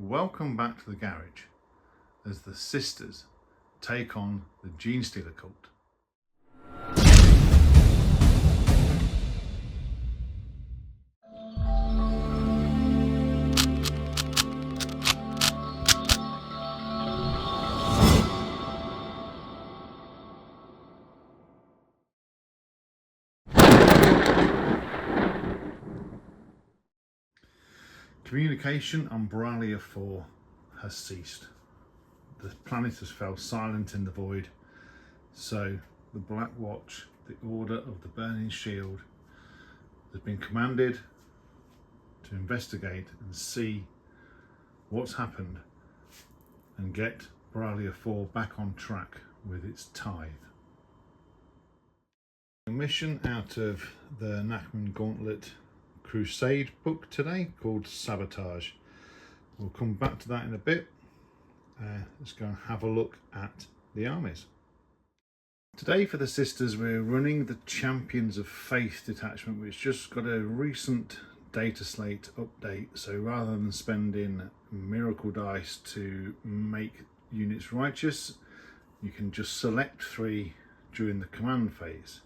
Welcome back to the garage as the sisters take on the Genestealer cult. Communication on Bralia IV has ceased. The planet has fell silent in the void, so the Black Watch, the Order of the Burning Sheild, has been commanded to investigate and see what's happened and get Bralia IV back on track with its tithe. A mission out of the Nachman Gauntlet Crusade book today called Sabotage. We'll come back to that in a bit. Let's go and have a look at the armies. Today for the sisters we're running the Champions of Faith detachment, which just got a recent data slate update. So rather than spending miracle dice to make units righteous, you can just select 3 during the command phase.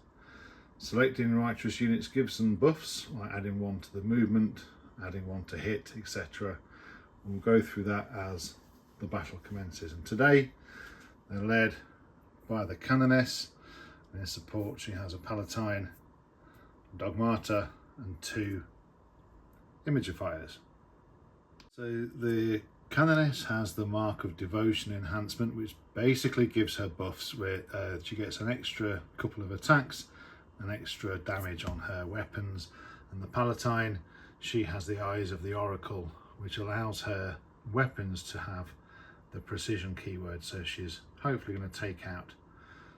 Selecting righteous units gives them buffs, like adding 1 to the movement, adding 1 to hit, etc. We'll go through that as the battle commences. And today they're led by the Canoness. In her support she has a Palatine, a Dogmata and 2 Imagifiers. So the Canoness has the Mark of Devotion enhancement, which basically gives her buffs where she gets an extra couple of attacks, an extra damage on her weapons. And the Palatine, she has the Eyes of the Oracle, which allows her weapons to have the precision keyword, so she's hopefully going to take out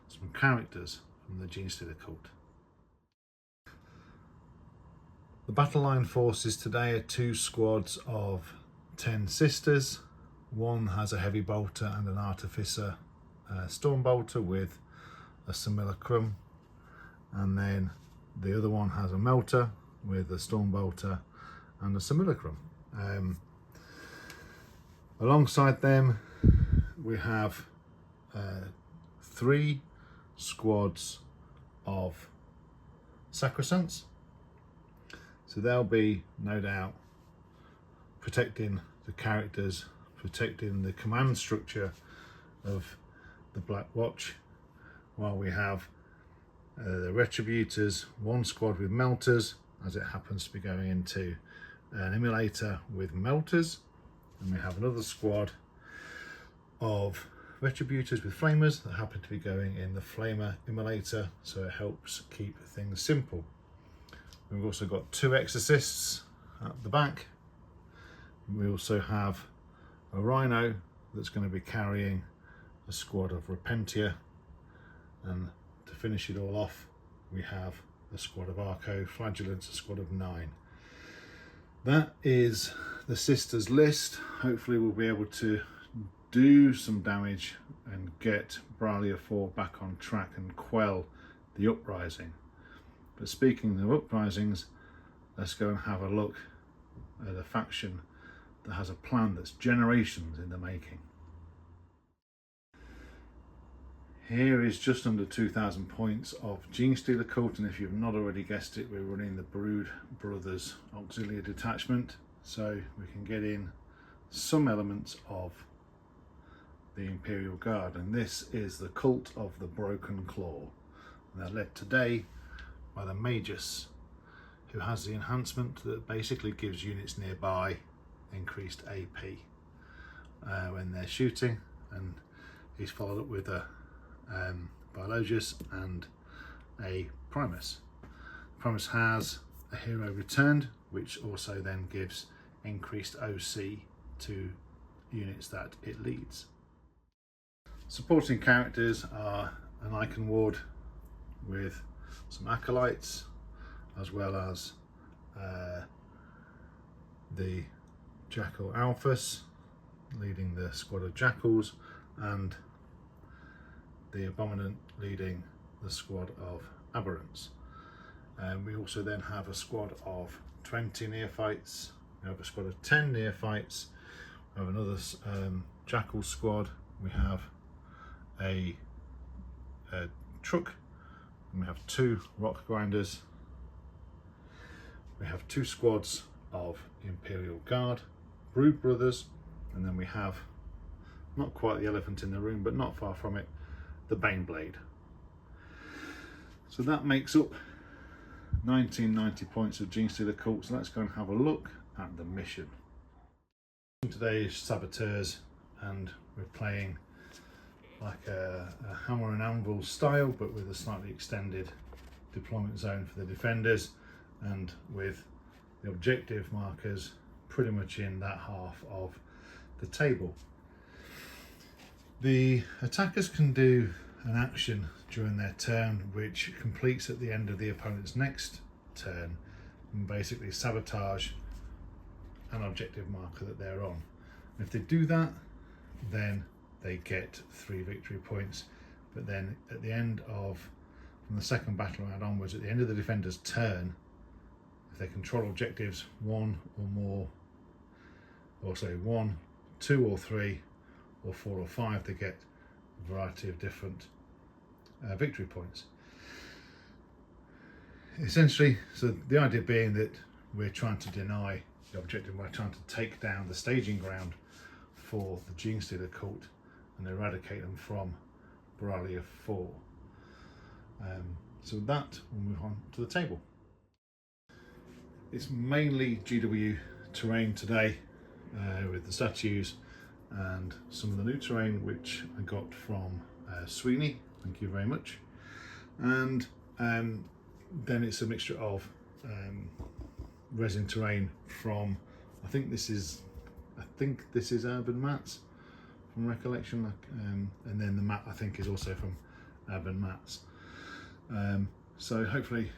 some characters from the Genestealer cult. The battle line forces today are 2 squads of 10 sisters. One has a heavy bolter and an artificer storm bolter with a simulacrum, and then the other one has a melter with a storm bolter and a simulacrum. Alongside them we have 3 squads of sacrosancts, so they'll be no doubt protecting the characters, protecting the command structure of the Black Watch, while we have the Retributors, 1 squad with melters, as it happens to be going into an immolator with melters, and we have another squad of Retributors with flamers that happen to be going in the flamer immolator, so it helps keep things simple. We've also got 2 exorcists at the back. We also have a rhino that's going to be carrying a squad of Repentia, and to finish it all off we have a squad of Arco Flagellants, a squad of 9. That is the sisters list. Hopefully we'll be able to do some damage and get Bralia IV back on track and quell the uprising. But speaking of uprisings, let's go and have a look at a faction that has a plan that's generations in the making. Here is just under 2,000 points of Genestealer cult, and if you've not already guessed it, we're running the Brood Brothers Auxiliary Detachment, so we can get in some elements of the Imperial Guard. And this is the Cult of the Broken Claw. And they're led today by the Magus, who has the enhancement that basically gives units nearby increased AP when they're shooting, and he's followed up with a Biologus and a Primus. Primus has a Hero Returned, which also then gives increased OC to units that it leads. Supporting characters are an Icon Ward with some Acolytes, as well as the Jackal Alphas leading the squad of Jackals, and the Abominant leading the squad of Aberrants. We also then have a squad of 20 Neophytes, we have a squad of 10 Neophytes, We have another Jackal squad. We have a truck. And we have 2 rock grinders. We have 2 squads of Imperial Guard, Brood Brothers, and then we have, not quite the elephant in the room, but not far from it, the Baneblade. So that makes up 1990 points of Genestealer Cult. So let's go and have a look at the mission. Today is Saboteurs, and we're playing like a hammer and anvil style, but with a slightly extended deployment zone for the defenders, and with the objective markers pretty much in that half of the table. The attackers can do an action during their turn which completes at the end of the opponent's next turn and basically sabotage an objective marker that they're on. And if they do that, then they get 3 victory points. But then at the end of, from the second battle round onwards, at the end of the defender's turn, if they control objectives 1 or more, or say 1, 2 or 3 or 4 or 5, they get a variety of different victory points. Essentially, so the idea being that we're trying to deny the objective, we're trying to take down the staging ground for the Genestealer cult and eradicate them from Bralia IV. So that, we'll move on to the table. It's mainly GW terrain today, with the statues and some of the new terrain which I got from Sweeney, thank you very much. And then it's a mixture of resin terrain from, I think this is Urban Mats from recollection, and then the mat I think is also from Urban Mats. So hopefully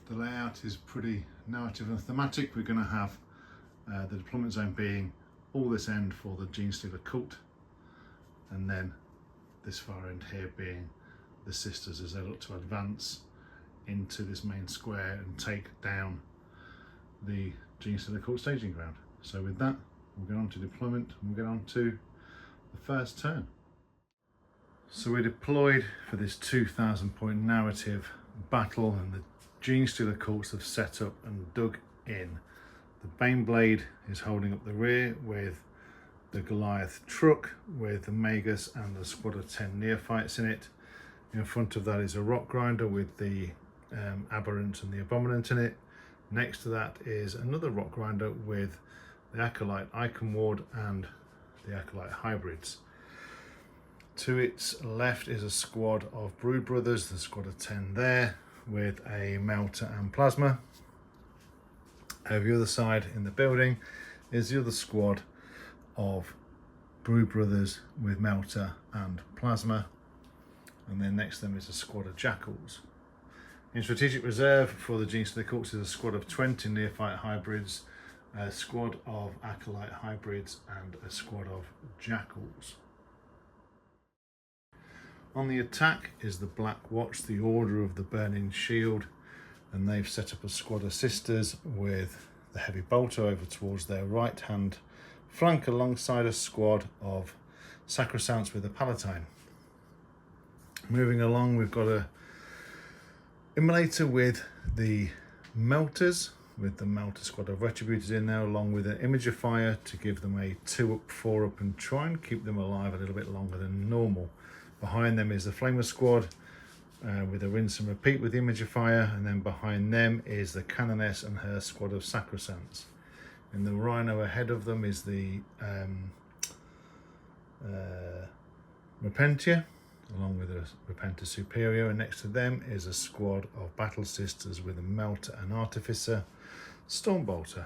the layout is pretty narrative and thematic. We're going to have the deployment zone being all this end for the Genestealer cult, and then this far end here being the sisters as they look to advance into this main square and take down the Genestealer cult staging ground. So with that, we'll get on to deployment and we'll get on to the first turn. So we're deployed for this 2,000 point narrative battle, and the Genestealer cults have set up and dug in. The Baneblade is holding up the rear with the Goliath truck with the Magus and the squad of 10 neophytes in it. In front of that is a rock grinder with the Aberrant and the Abominant in it. Next to that is another rock grinder with the Acolyte Icon Ward and the Acolyte hybrids. To its left is a squad of Brood Brothers, the squad of 10 there, with a Melter and Plasma. Over the other side in the building is the other squad of Brood Brothers with Melter and Plasma, and then next to them is a squad of Jackals. In strategic reserve for the Genestealer cults is a squad of 20 neophyte hybrids, a squad of Acolyte hybrids and a squad of Jackals. On the attack is the Black Watch, the Order of the Burning Sheild, and they've set up a squad of sisters with the Heavy Bolter over towards their right hand flank, alongside a squad of Sacrosancts with a Palatine. Moving along, we've got a Immolator with the Melters, with the Melter squad of Retributors in there, along with an Imager Fire to give them a 2-up, 4-up and try and keep them alive a little bit longer than normal. Behind them is the Flamer squad with a Rinse and Repeat with the Imager Fire, and then behind them is the Canoness and her squad of Sacrosancts. In the Rhino ahead of them is the Repentia, along with a Repenter Superior, and next to them is a squad of Battle Sisters with a Melter and Artificer, Stormbolter,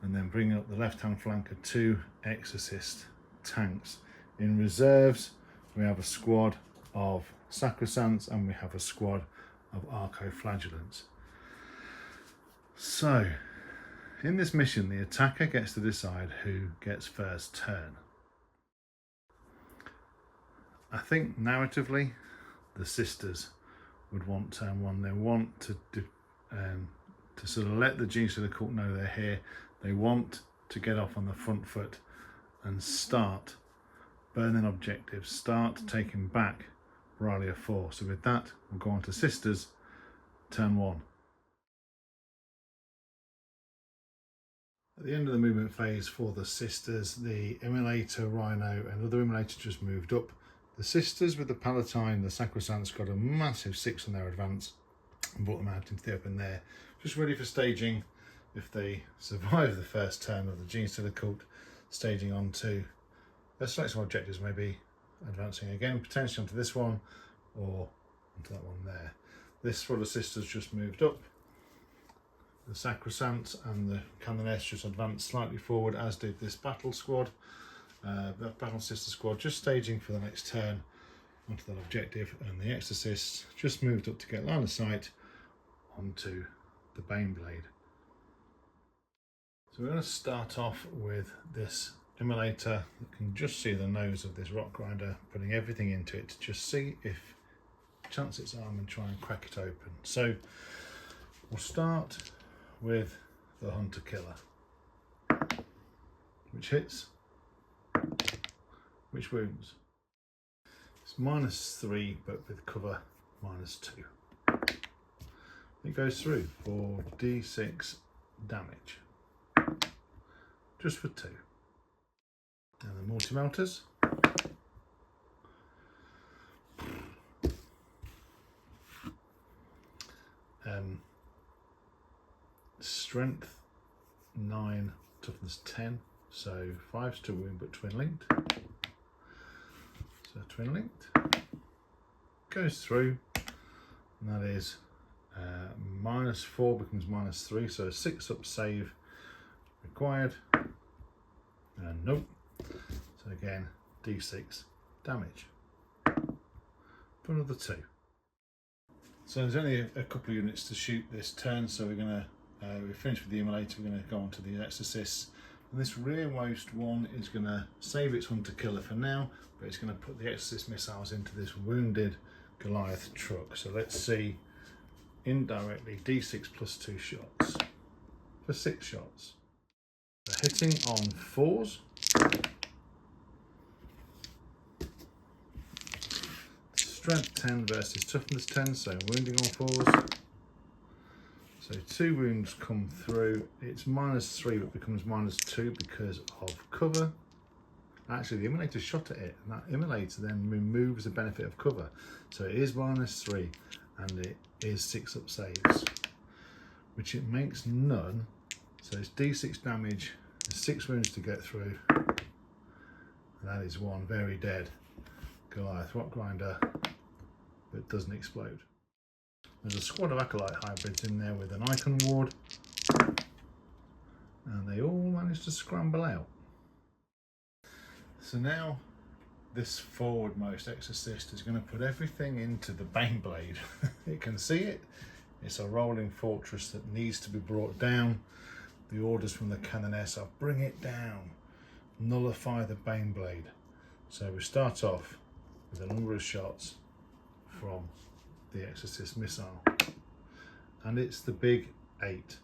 and then bringing up the left hand flank are 2 Exorcist tanks. In reserves we have a squad of Sacrosancts and we have a squad of Archoflagellants. So in this mission the attacker gets to decide who gets first turn. I think narratively the sisters would want turn 1. They want to sort of let the Genestealer cult know they're here. They want to get off on the front foot and start burning objectives, start taking back Bralia IV. So with that, we'll go on to Sisters, turn 1. At the end of the movement phase for the Sisters, the Immolator, Rhino and other Immolator just moved up. The Sisters with the Palatine, the Sacrosancts, got a massive 6 on their advance and brought them out into the open there, just ready for staging if they survive the first turn of the Genestealer cult, staging onto their selection of objectives, maybe advancing again, potentially onto this one or onto that one there. This for the Sisters just moved up. The Sacrosancts and the Canoness just advanced slightly forward, as did this Battle Squad. The Battle Sister Squad just staging for the next turn onto that objective, and the Exorcists just moved up to get line of sight onto the Baneblade. So we're going to start off with this Immolator. You can just see the nose of this rock grinder, putting everything into it to just see if chance its arm and try and crack it open. So we'll start with the Hunter Killer, which hits, which wounds. It's -3 but with cover -2. It goes through for d6 damage, just for 2. And the multi-melters. Strength 9, toughness 10, so 5's to wound but twin linked. So twin linked goes through, and that is -4 becomes -3, so 6 up save required. And nope. So again, d6 damage for another 2. So there's only a couple of units to shoot this turn, so we're going to we're finished with the Immolator. We're going to go on to the Exorcists, and this rearmost one is going to save its Hunter Killer for now, but it's going to put the Exorcist missiles into this wounded Goliath truck. So let's see, indirectly d6 plus 2 shots for 6 shots. They're hitting on 4s. Strength 10 versus toughness 10, so wounding on 4s. So 2 wounds come through. It's -3 but becomes -2 because of cover. Actually, the Immolator shot at it, and that Immolator then removes the benefit of cover. So it is -3 and it is 6 up saves, which it makes none. So it's d6 damage, there's 6 wounds to get through. And that is one very dead Goliath rock grinder that doesn't explode. There's a squad of Acolyte hybrids in there with an Icon Ward, and they all managed to scramble out. So now this forwardmost Exorcist is going to put everything into the Baneblade. It can see it. It's a rolling fortress that needs to be brought down. The orders from the Canoness are bring it down, nullify the Baneblade. So we start off with a number of shots from the Exorcist missile, and it's the big 8.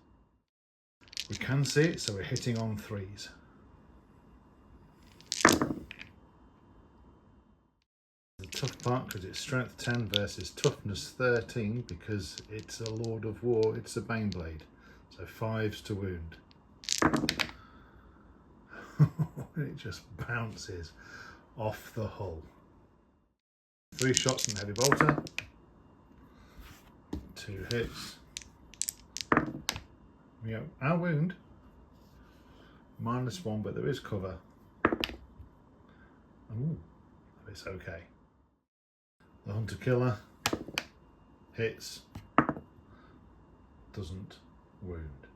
We can see it, so we're hitting on 3s. The tough part, because it's strength 10 versus toughness 13, because it's a Lord of War, it's a Baneblade, so 5's to wound. It just bounces off the hull. 3 shots from the heavy bolter. 2 hits. We go, our wound, -1, but there is cover. Ooh, it's okay. The Hunter Killer hits, doesn't wound.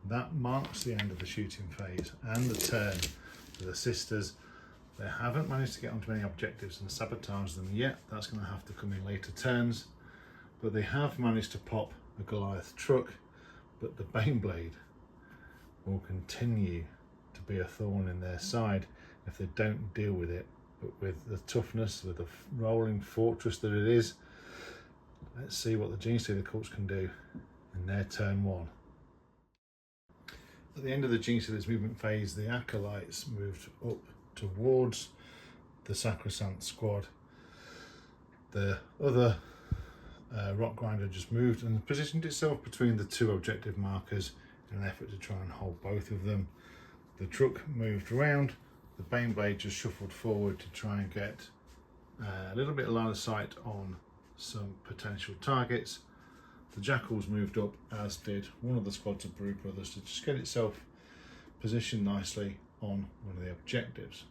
That marks the end of the shooting phase and the turn for the Sisters. They haven't managed to get onto any objectives and sabotage them yet. That's going to have to come in later turns. But they have managed to pop a Goliath truck, but the Baneblade will continue to be a thorn in their side if they don't deal with it. But with the toughness, with the rolling fortress that it is, let's see what the Genestealer cults can do in their turn 1. At the end of the Genestealer's movement phase, the Acolytes moved up towards the Sacrosanct squad. The other rock grinder just moved and positioned itself between the two objective markers in an effort to try and hold both of them. The truck moved around, the Baneblade just shuffled forward to try and get a little bit of line of sight on some potential targets. The Jackals moved up, as did one of the squads of Brood Brothers, to just get itself positioned nicely on one of the objectives.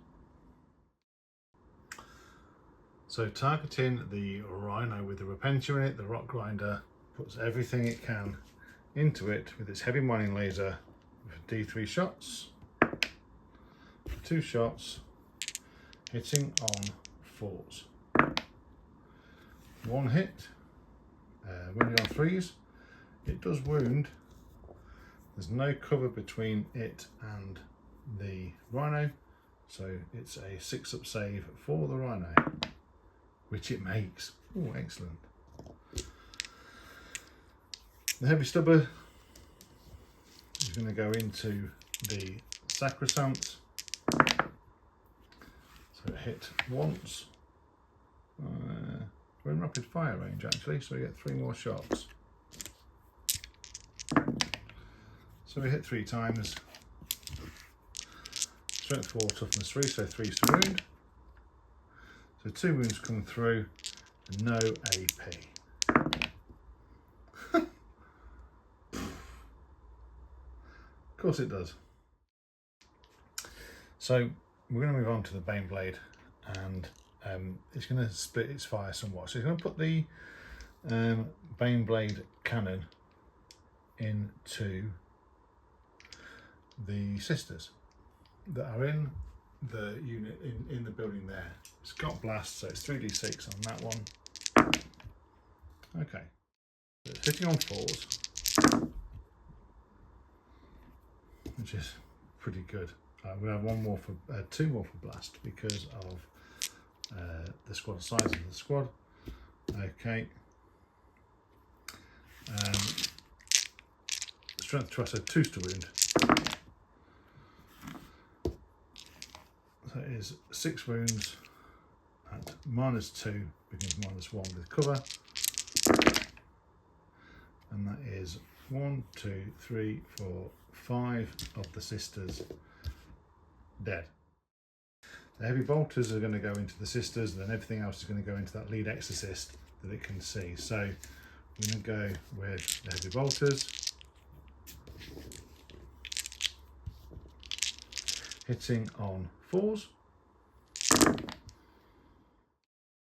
So targeting the Rhino with the Repentia in it, the rock grinder puts everything it can into it with its heavy mining laser with D3 shots, 2 shots, hitting on 4s. 1 hit, wounding on 3s. It does wound. There's no cover between it and the Rhino, so it's a 6-up save for the Rhino, which it makes. Oh, excellent. The Heavy Stubber is going to go into the Sacrosanct. So it hit once. We're in rapid fire range actually, so we get 3 more shots. So we hit 3 times. Strength 4, toughness 3, so 3's to wound. So 2 wounds come through, and no AP. Of course it does. So we're going to move on to the Baneblade, and it's going to split its fire somewhat. So it's going to put the Baneblade cannon into the sisters that are in the unit in the building there. It's got blast, so it's 3d6 on that one. Okay, it's hitting on 4s, which is pretty good. We'll have 2 more for blast because of the squad size of the squad. Okay. Strength 12, so 2's to wound. So it is 6 wounds at -2, becomes -1 with cover. And that is 1, 2, 3, 4, 5 of the sisters dead. The heavy bolters are going to go into the sisters, and then everything else is going to go into that lead exorcist that it can see. So we're going to go with the heavy bolters. Hitting on 4s.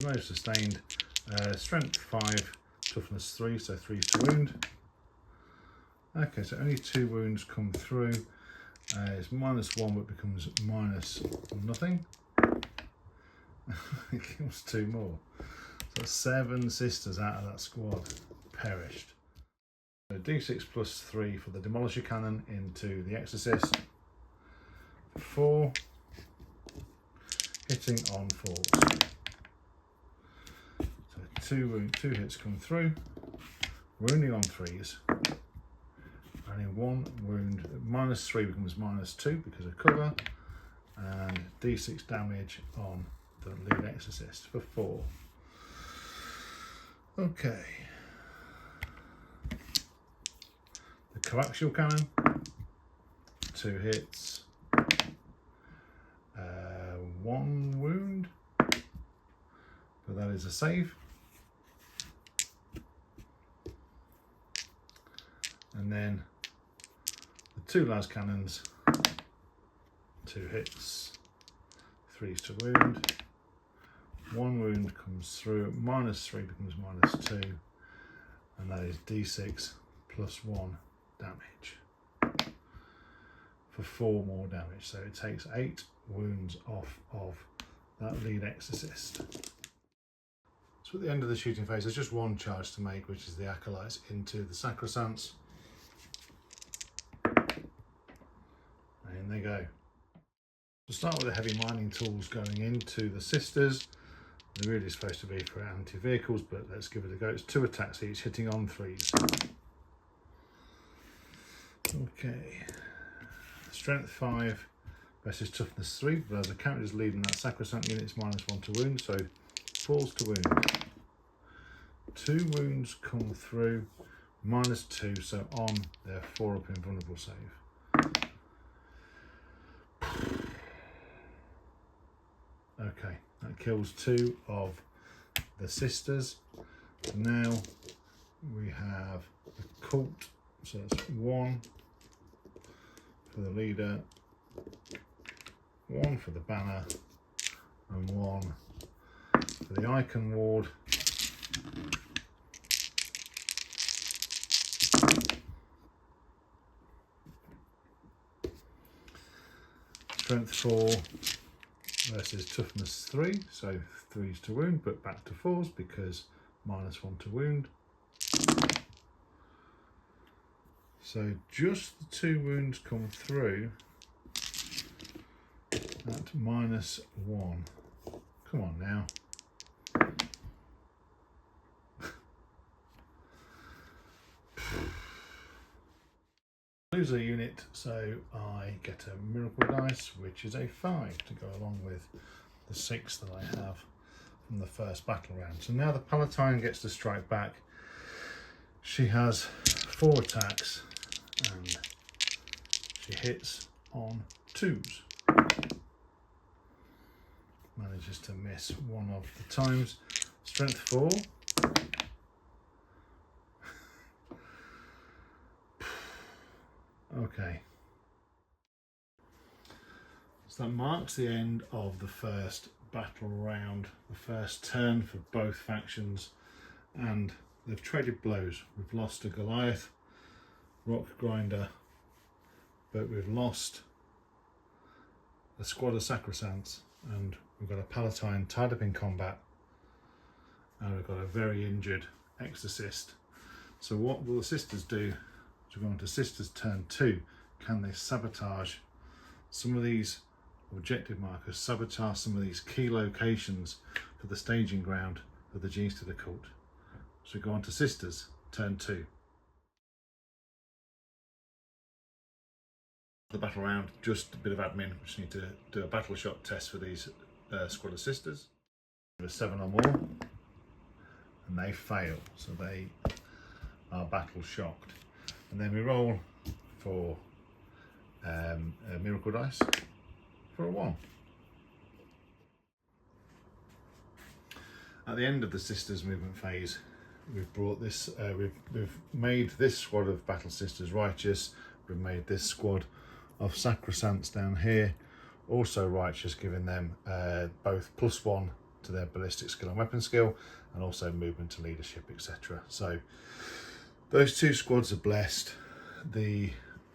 No sustained. Strength 5, toughness 3, so 3's to wound. Okay, so only 2 wounds come through. It's -1, but becomes -0. It kills 2 more. So 7 sisters out of that squad perished. So D6 plus 3 for the Demolisher Cannon into the Exorcist. 4. Hitting on 4s. So 2 hits come through. Wounding on 3s. Only 1 wound. -3 becomes -2 because of cover. And D6 damage on the lead exorcist for 4. Okay. The coaxial cannon. 2 hits. 1 wound. But that is a save. And then the 2 las cannons, 2 hits, 3's to wound. 1 wound comes through, -3 becomes -2, and that is D6 plus 1 damage for 4 more damage. So it takes 8 wounds off of that lead exorcist. So at the end of the shooting phase, there's just 1 charge to make, which is the Acolytes into the Sacrosancts. And they go. We'll start with the heavy mining tools going into the sisters. They're really supposed to be for anti-vehicles, but let's give it a go. It's 2 attacks each, hitting on 3s. Okay. strength 5 versus toughness 3, but as a character is leading that sacrosanct unit, it's -1 to wound, so falls to wound. 2 wounds come through, -2, so on their 4 up invulnerable save. Okay, that kills 2 of the sisters. Now we have the cult, so it's 1 for the leader, 1 for the banner, and 1 for the icon ward. Strength 4 versus toughness 3, so 3s to wound, but back to 4s because -1 to wound. So just the 2 wounds come through at -1. Come on now. Lose a unit, so I get a miracle dice, which is a 5 to go along with the 6 that I have from the first battle round. So now the Palatine gets to strike back. She has 4 attacks and she hits on 2s. Manages to miss 1 of the times. Strength 4. Okay. So that marks the end of the first battle round, the first turn for both factions, and they've traded blows. We've lost a Goliath rock grinder, but we've lost a squad of sacrosancts, and we've got a Palatine tied up in combat, and we've got a very injured exorcist. So what will the sisters do? So we're going to sisters turn 2. Can they sabotage some of these objective markers, sabotage some of these key locations for the staging ground of the Genestealer cult? So we go on to sisters turn 2. The battle round, just a bit of admin. We just need to do a battle shot test for these squad of sisters. With 7 or more, and they fail, so they are battle shocked. And then we roll for a miracle dice for a 1. At the end of the sisters movement phase, we've brought this, we've made this squad of battle sisters righteous. We've made this squad of sacrosancts down here also righteous, giving them both +1 to their ballistic skill and weapon skill, and also movement to leadership, etc. So those 2 squads are blessed. The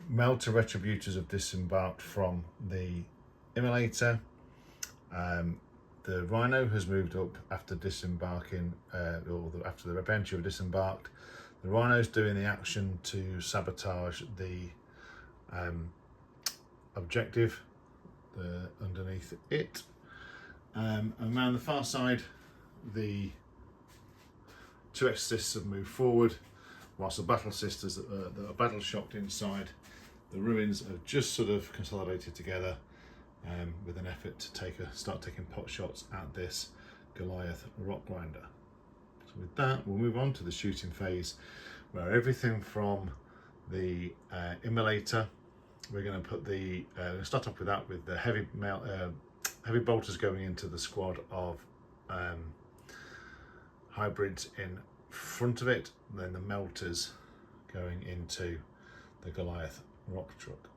Melter Retributors have disembarked from the Immolator. The Rhino has moved up after disembarking, after the Rebentia have disembarked. The Rhino's doing the action to sabotage the objective underneath it. And around the far side, the 2 exorcists have moved forward, whilst the battle sisters that are battle shocked inside the ruins have just sort of consolidated together with an effort to start taking pot shots at this Goliath rock grinder. So with that, we'll move on to the shooting phase, where everything from the Immolator, we're going to put the start off with that, with the heavy bolters going into the squad of hybrids in front of it, and then the melters going into the Goliath rock truck.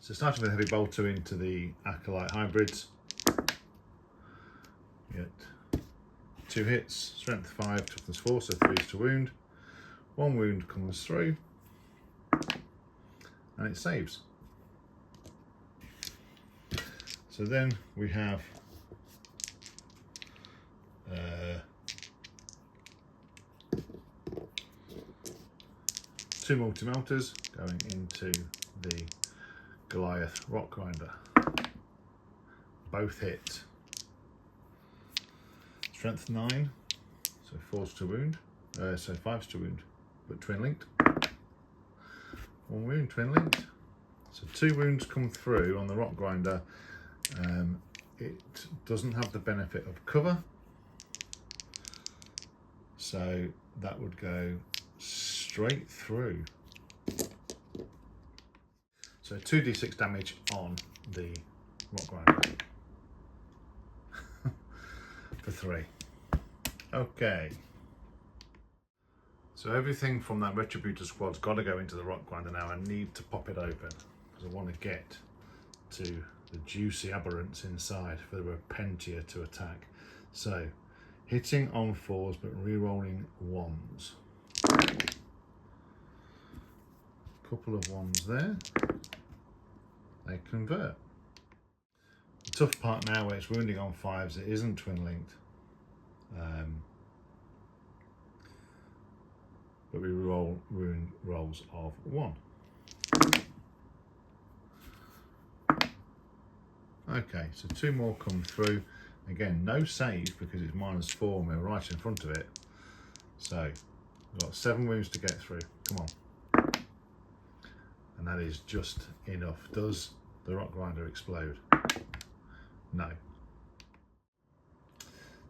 So starting with a heavy bolter into the acolyte hybrids, you get 2 hits, strength 5, toughness 4, so 3s to wound. 1 wound comes through, and it saves. So then we have 2 multi-melters going into the Goliath rock grinder. Both hit. Strength 9, so 4s to wound, so 5s to wound, but twin linked. 1 wound, twin linked. So 2 wounds come through on the rock grinder. It doesn't have the benefit of cover, so that would go straight through. So 2d6 damage on the rock grinder for 3. Okay. So everything from that Retributor squad's got to go into the rock grinder now. I need to pop it open because I want to get to the juicy aberrants inside for the Repentia to attack. So hitting on 4s but re-rolling 1s. Couple of 1s there. They convert. The tough part now where it's wounding on 5s, it isn't twin linked. But we roll wound rolls of 1. Okay, so 2 more come through. Again, no save because it's -4 and we're right in front of it. So we've got 7 wounds to get through. Come on. And that is just enough. Does the rock grinder explode? No.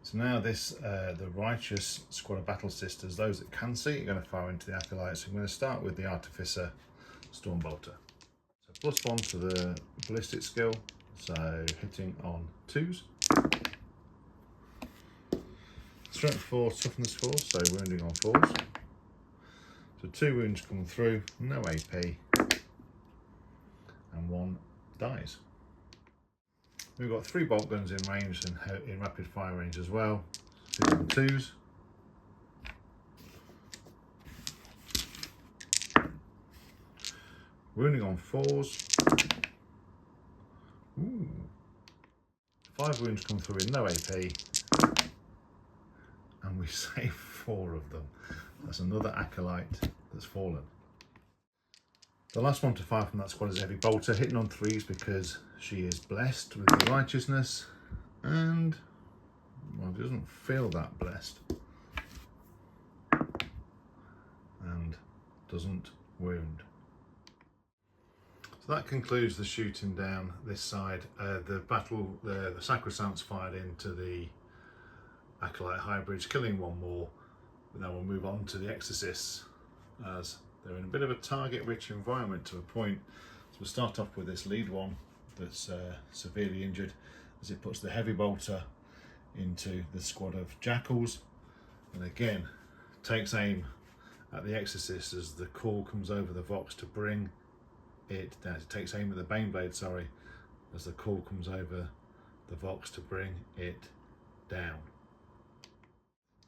So now this, the righteous squad of battle sisters, those that can see, are going to fire into the acolytes. I'm going to start with the artificer Stormbolter. So +1 to the ballistic skill, so hitting on 2s. Strength 4, toughness 4, so wounding on 4s. So 2 wounds come through, no AP, and 1 dies. We've got 3 bolt guns in range and in rapid fire range as well. Hitting on 2s. Wounding on 4s. Ooh. 5 wounds come through with no AP. And we save 4 of them. That's another acolyte that's fallen. The last one to fire from that squad is a heavy bolter, hitting on 3s because she is blessed with the righteousness and, well, doesn't feel that blessed and doesn't wound. So that concludes the shooting down this side. The Sacrosancts fired into the acolyte hybrids, killing 1 more, but now we'll move on to the exorcists as they're in a bit of a target-rich environment to a point. So we'll start off with this lead one that's severely injured as it puts the heavy bolter into the squad of jackals, and again takes aim at the exorcist as the call comes over the Vox to bring it down. It takes aim at the Baneblade, sorry, as the call comes over the Vox to bring it down.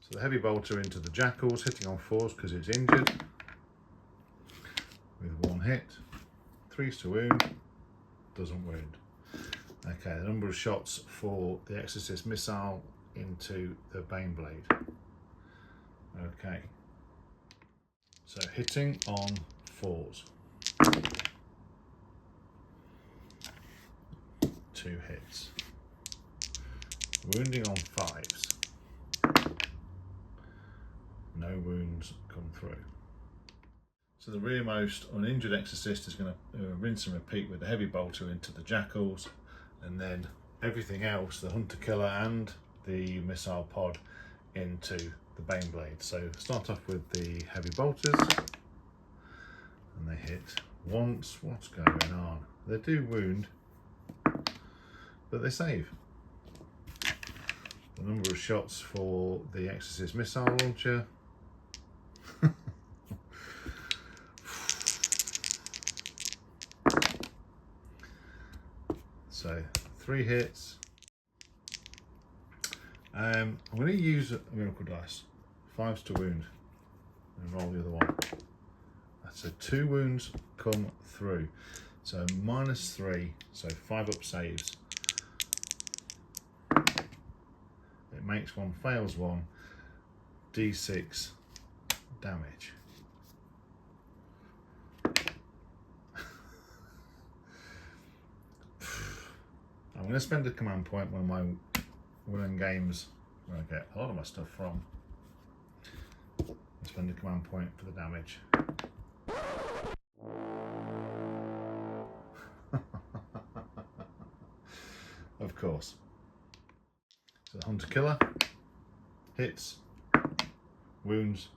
So the heavy bolter into the jackals, hitting on 4s because it's injured. With 1 hit, 3s to wound, doesn't wound. Okay, the number of shots for the Exorcist missile into the Baneblade. Okay, so hitting on 4s. 2 hits. Wounding on 5s. No wounds come through. So the rearmost uninjured exorcist is going to rinse and repeat with the heavy bolter into the jackals, and then everything else, the hunter killer and the missile pod, into the Baneblade. So start off with the heavy bolters, and they hit once. What's going on? They do wound, but they save. The number of shots for the Exorcist missile launcher. So 3 hits. I'm going to use a miracle dice, 5s to wound, and roll the other one. So 2 wounds come through. So -3, so 5 up saves. It makes 1, fails 1, d6 damage. I'm going to spend a command point, one of my winning games where I get a lot of my stuff from. I'll spend a command point for the damage. of course. So the Hunter Killer, hits, wounds,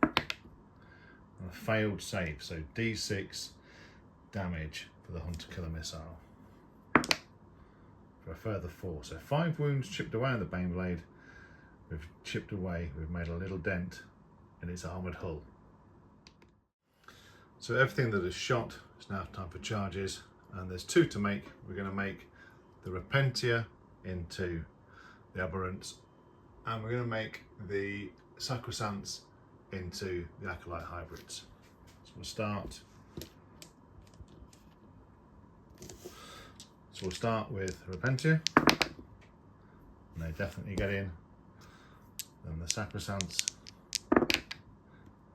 and a failed save, so D6 damage for the Hunter Killer missile for a further 4. So 5 wounds chipped away on the Baneblade. We've chipped away, we've made a little dent in its armoured hull. So everything that is shot is now time for charges, and there's 2 to make. We're going to make the Repentia into the Aberrants, and we're going to make the Sacrosancts into the Acolyte Hybrids. So we'll start with Repentia, and they definitely get in. And the Sacrosancts,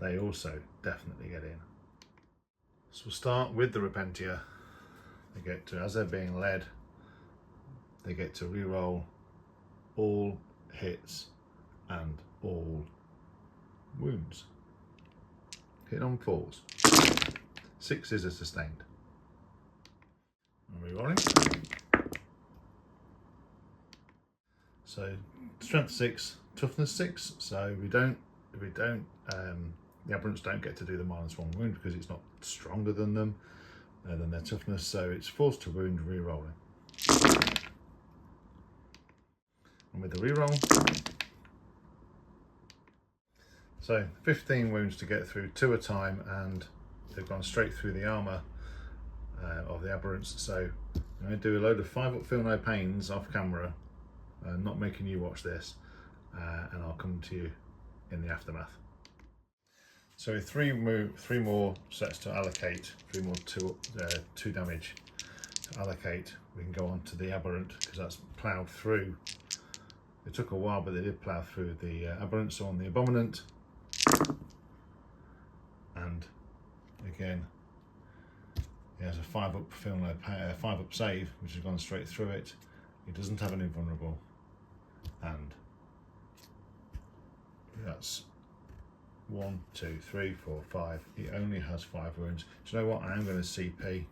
they also definitely get in. So we'll start with the Repentia. They get to, as they're being led, they get to re-roll all hits and all wounds. Hit on 4s. 6s are sustained. And re-rolling. So strength 6, toughness 6. So the Aberrants don't get to do the -1 wound because it's not stronger than them, than their toughness. So it's forced to wound, re-rolling. And with the re-roll, so 15 wounds to get through, 2 a time, and they've gone straight through the armour of the Aberrants. So I'm going to do a load of 5-up feel no pains off camera, not making you watch this, and I'll come to you in the aftermath. So 3 more sets to allocate, 3 more 2 damage to allocate. We can go on to the Aberrant because that's ploughed through. It took a while, but they did plough through the Aberrants on the Abominant. And again, he has a 5-up feel no 5-up save, which has gone straight through it. He doesn't have an invulnerable, and that's 1, 2, 3, 4, 5. He only has 5 wounds. Do you know what? I am going to CP.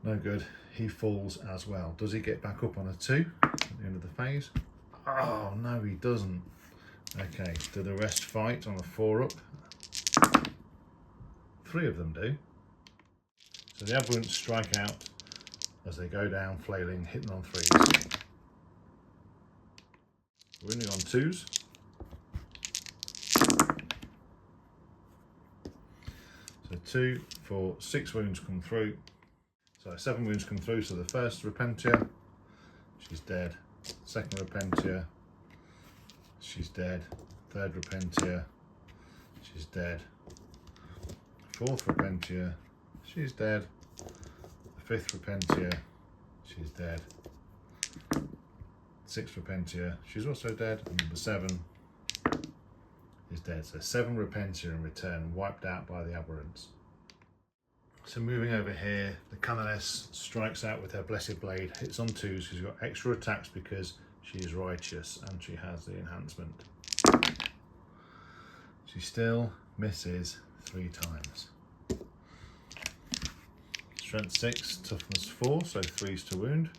No good. He falls as well. Does he get back up on a 2 at the end of the phase? Oh no, he doesn't. Okay, do the rest fight on a 4-up? 3 of them do. So the Aberrants strike out as they go down, flailing, hitting on 3s. Wounding on 2s. So 2, 4, 6 wounds come through. So 7 wounds come through. So the first Repentia, she's dead. Second Repentia, she's dead. Third Repentia, she's dead. Fourth Repentia, she's dead. The fifth Repentia, she's dead. Sixth Repentia, she's also dead. And number 7 is dead. So 7 Repentia in return, wiped out by the Aberrants. So moving over here, the Canoness strikes out with her Blessed Blade, hits on 2s. She's got extra attacks because she is righteous and she has the enhancement. She still misses 3 times. Strength 6, toughness 4, so 3s to wound.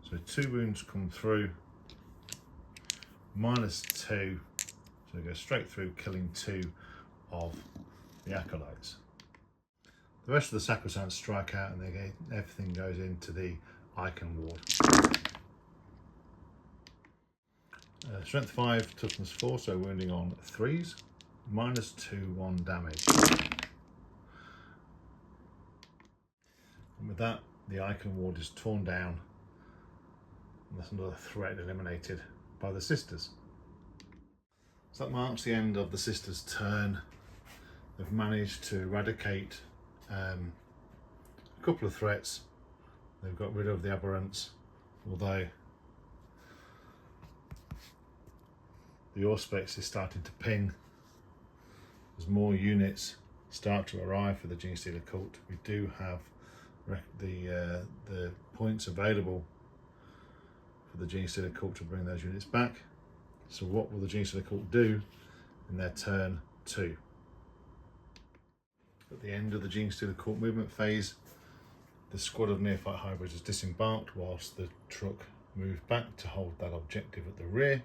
So 2 wounds come through, -2, so go straight through, killing 2 of the Acolytes. The rest of the Sacrosancts strike out and everything goes into the Icon Ward. Strength 5, toughness 4, so wounding on 3s, -2, 1 damage. And with that, the Icon Ward is torn down, and that's another threat eliminated by the Sisters. So that marks the end of the Sisters' turn. They've managed to eradicate a couple of threats. They've got rid of the Aberrants, although the Auspex is starting to ping as more units start to arrive for the Genestealer cult. We do have the points available for the Genestealer cult to bring those units back. So what will the Genestealer cult do in their turn 2? At the end of the Genestealer court movement phase, the squad of neophyte hybrids has disembarked whilst the truck moved back to hold that objective at the rear.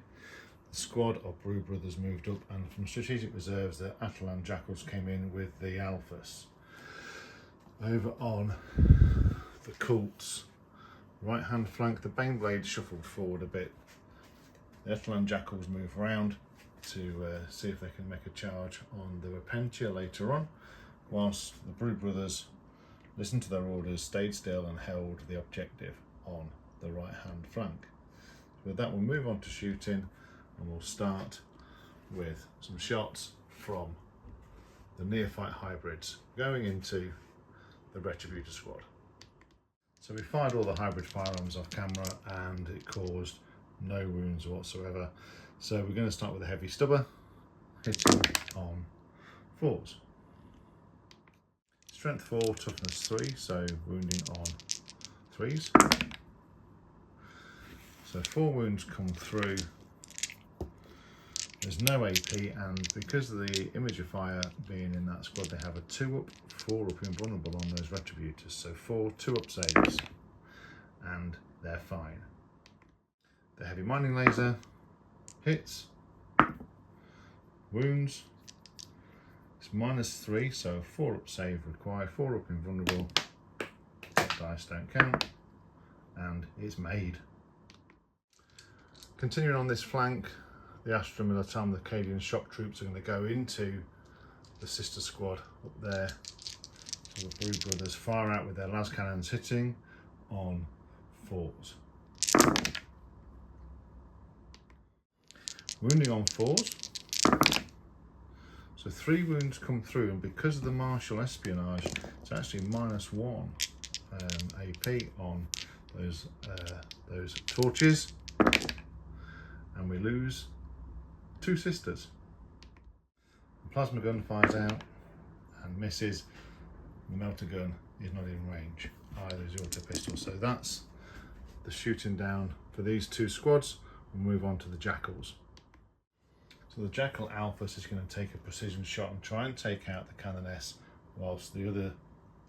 The squad of Brew Brothers moved up, and from strategic reserves the Atalan Jackals came in with the Alphas. Over on the Cult's right hand flank, the Baneblade shuffled forward a bit. The Atalan Jackals move round to see if they can make a charge on the Repentia later on, whilst the Brew Brothers listened to their orders, stayed still and held the objective on the right hand flank. With that, we'll move on to shooting, and we'll start with some shots from the neophyte hybrids going into the Retributor squad. So we fired all the hybrid firearms off camera and it caused no wounds whatsoever. So we're going to start with a heavy stubber, hitting on 4s. Strength 4, toughness 3, so wounding on 3s. So 4 wounds come through. There's no AP, and because of the imager fire being in that squad, they have a 2 up, 4 up invulnerable on those Retributors. So 4 2 up saves, and they're fine. The heavy mining laser hits, wounds. It's -3, so 4 up save required, 4 up invulnerable. Dice don't count, and it's made. Continuing on this flank, the Astra Militum, the Cadian shock troops, are going to go into the sister squad up there. So the Brew Brothers fire out with their las cannons, hitting on 4s. Wounding on 4s. So 3 wounds come through, and because of the martial espionage, it's actually -1 AP on those torches, and we lose 2 sisters. The plasma gun fires out and misses. The melter gun is not in range, either is the auto pistol. So that's the shooting down for these 2 squads. We'll move on to the Jackals. So the Jackal Alphas is going to take a precision shot and try and take out the Canoness, whilst the other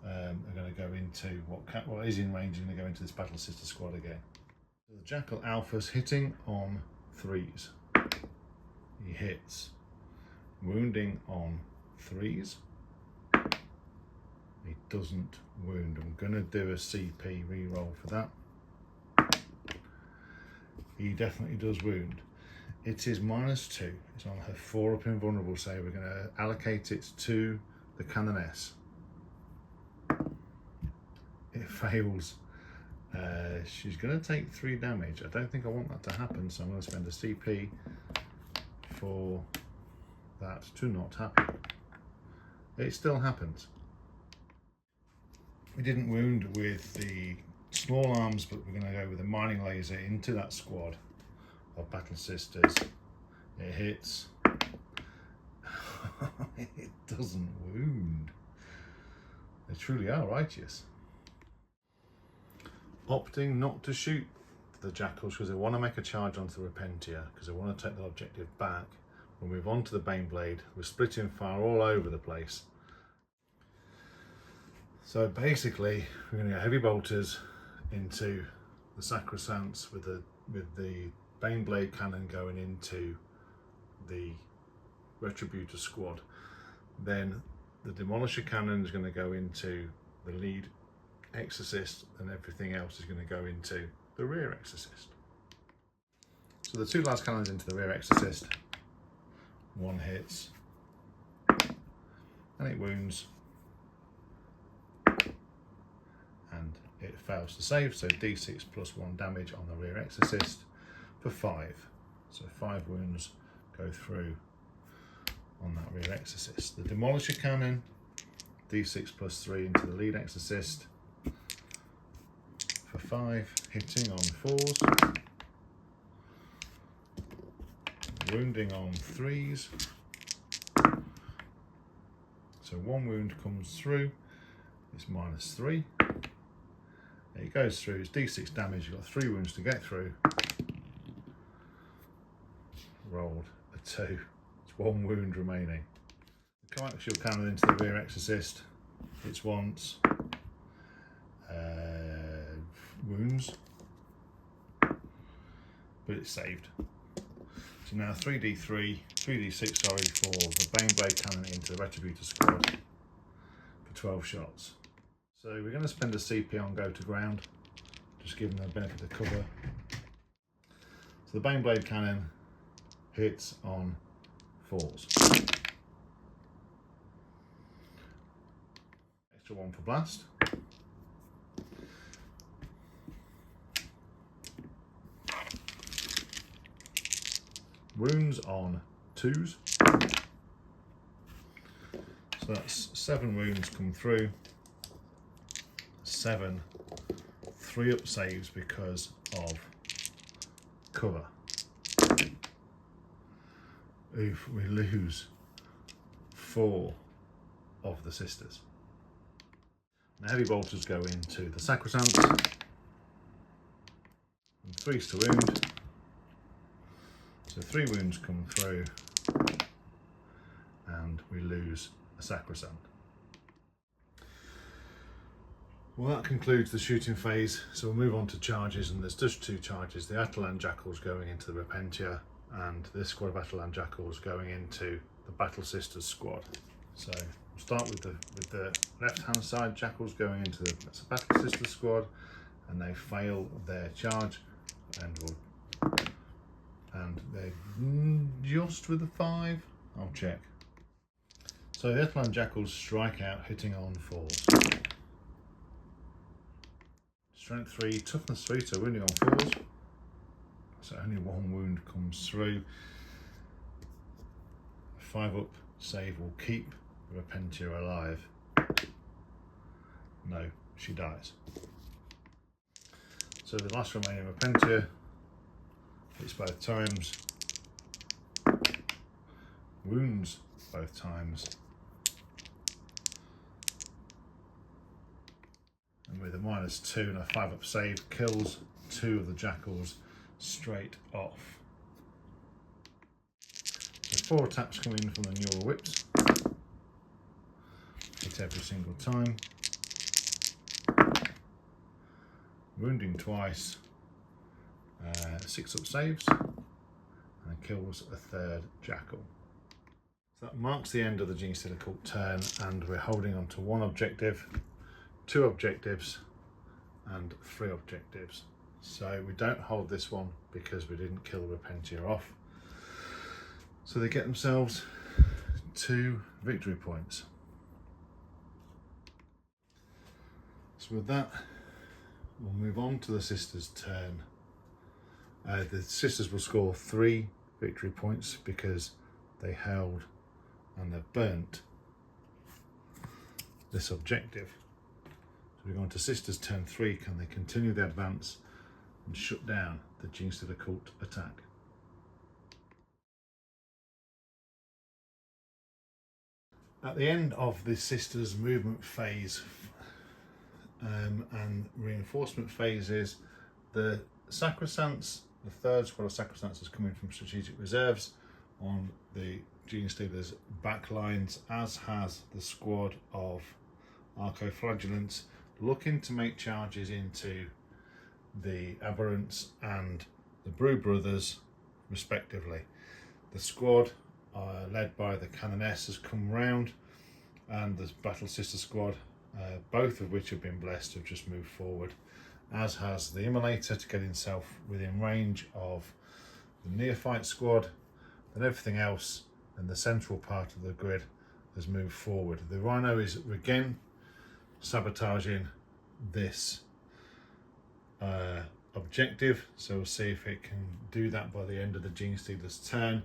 are going to go into what is in range, and going to go into this Battle Sister squad again. So the Jackal Alphas hitting on 3s. He hits. Wounding on 3s. He doesn't wound. I'm going to do a CP reroll for that. He definitely does wound. It is -2. It's on her 4 up invulnerable, so we're going to allocate it to the Canoness. It fails. She's going to take 3 damage. I don't think I want that to happen, so I'm going to spend a CP for that to not happen. It still happens. We didn't wound with the small arms, but we're going to go with a mining laser into that squad of Battle Sisters. It hits. It doesn't wound. They truly are righteous. Opting not to shoot the Jackals because they want to make a charge onto the Repentia, because they want to take the objective back. We'll move on to the Baneblade. We're splitting fire all over the place. So basically, we're going to get heavy bolters into the Sacrosancts with the Baneblade cannon going into the Retributor squad. Then the Demolisher cannon is going to go into the lead Exorcist, and everything else is going to go into the rear Exorcist. So the 2 las cannons into the rear Exorcist. 1 hits, and it wounds, and it fails to save, so d6 + 1 damage on the rear Exorcist for 5. So 5 wounds go through on that rear Exorcist. The Demolisher cannon, d6 + 3 into the lead Exorcist for 5, hitting on 4s, wounding on 3s. So 1 wound comes through, it's -3. It goes through, it's d6 damage, you've got 3 wounds to get through. Rolled a 2, it's 1 wound remaining. coaxial cannon into the rear exorcist. It's once wounds, but it's saved. So now 3d6 sorry, for the Baneblade cannon into the Retributor squad for 12 shots. So we're going to spend a CP on go to ground, just giving them the benefit of cover. So the Baneblade cannon hits on 4s. Extra 1 for blast. Wounds on 2s. So that's 7 wounds come through. 7 3-up saves because of cover. Oof, we lose 4 of the sisters. The heavy bolters go into the sacrosanct. 3s to wound. So 3 wounds come through and we lose a sacrosanct. Well, that concludes the shooting phase, so we'll move on to charges, and there's just 2 charges. The Atalan Jackals going into the Repentia and this squad of Atalan Jackals going into the Battle Sisters squad. So we'll start with the left hand side Jackals going into the Battle Sisters squad, and they fail their charge and they're just with a 5. I'll check. So the Atalan Jackals strike out, hitting on 4s. Strength 3, toughness 3, so wounding on 4s. So only 1 wound comes through. A 5-up save will keep the Repentia alive. No, she dies. So the last remaining Repentia hits both times, wounds both times, and with a -2 and a 5-up save kills 2 of the Jackals straight off. So 4 attacks come in from the neural whips, hit every single time, wounding twice, 6-up saves, and kills a 3rd Jackal. So that marks the end of the Genestealer cult turn, and we're holding on to 1 objective, 2 objectives, and 3 objectives. So we don't hold this one because we didn't kill the Repentia off. So they get themselves 2 victory points. So with that, we'll move on to the sisters' turn. The sisters will score 3 victory points because they held and they burnt this objective. So we're going to sisters' turn 3. Can they continue their advance and shut down the Genestealer cult attack? At the end of the sisters' movement phase and reinforcement phases, the sacrosancts, the 3rd squad of sacrosancts is coming from strategic reserves on the Genestealer's back lines, as has the squad of Archoflagellants looking to make charges into the Aberrants and the Brew Brothers respectively. The squad led by the Canoness has come round, and the Battle Sister squad, both of which have been blessed, have just moved forward, as has the Immolator to get himself within range of the Neophyte squad, and everything else in the central part of the grid has moved forward. The Rhino is again sabotaging this objective, so we'll see if it can do that by the end of the Genestealer's turn.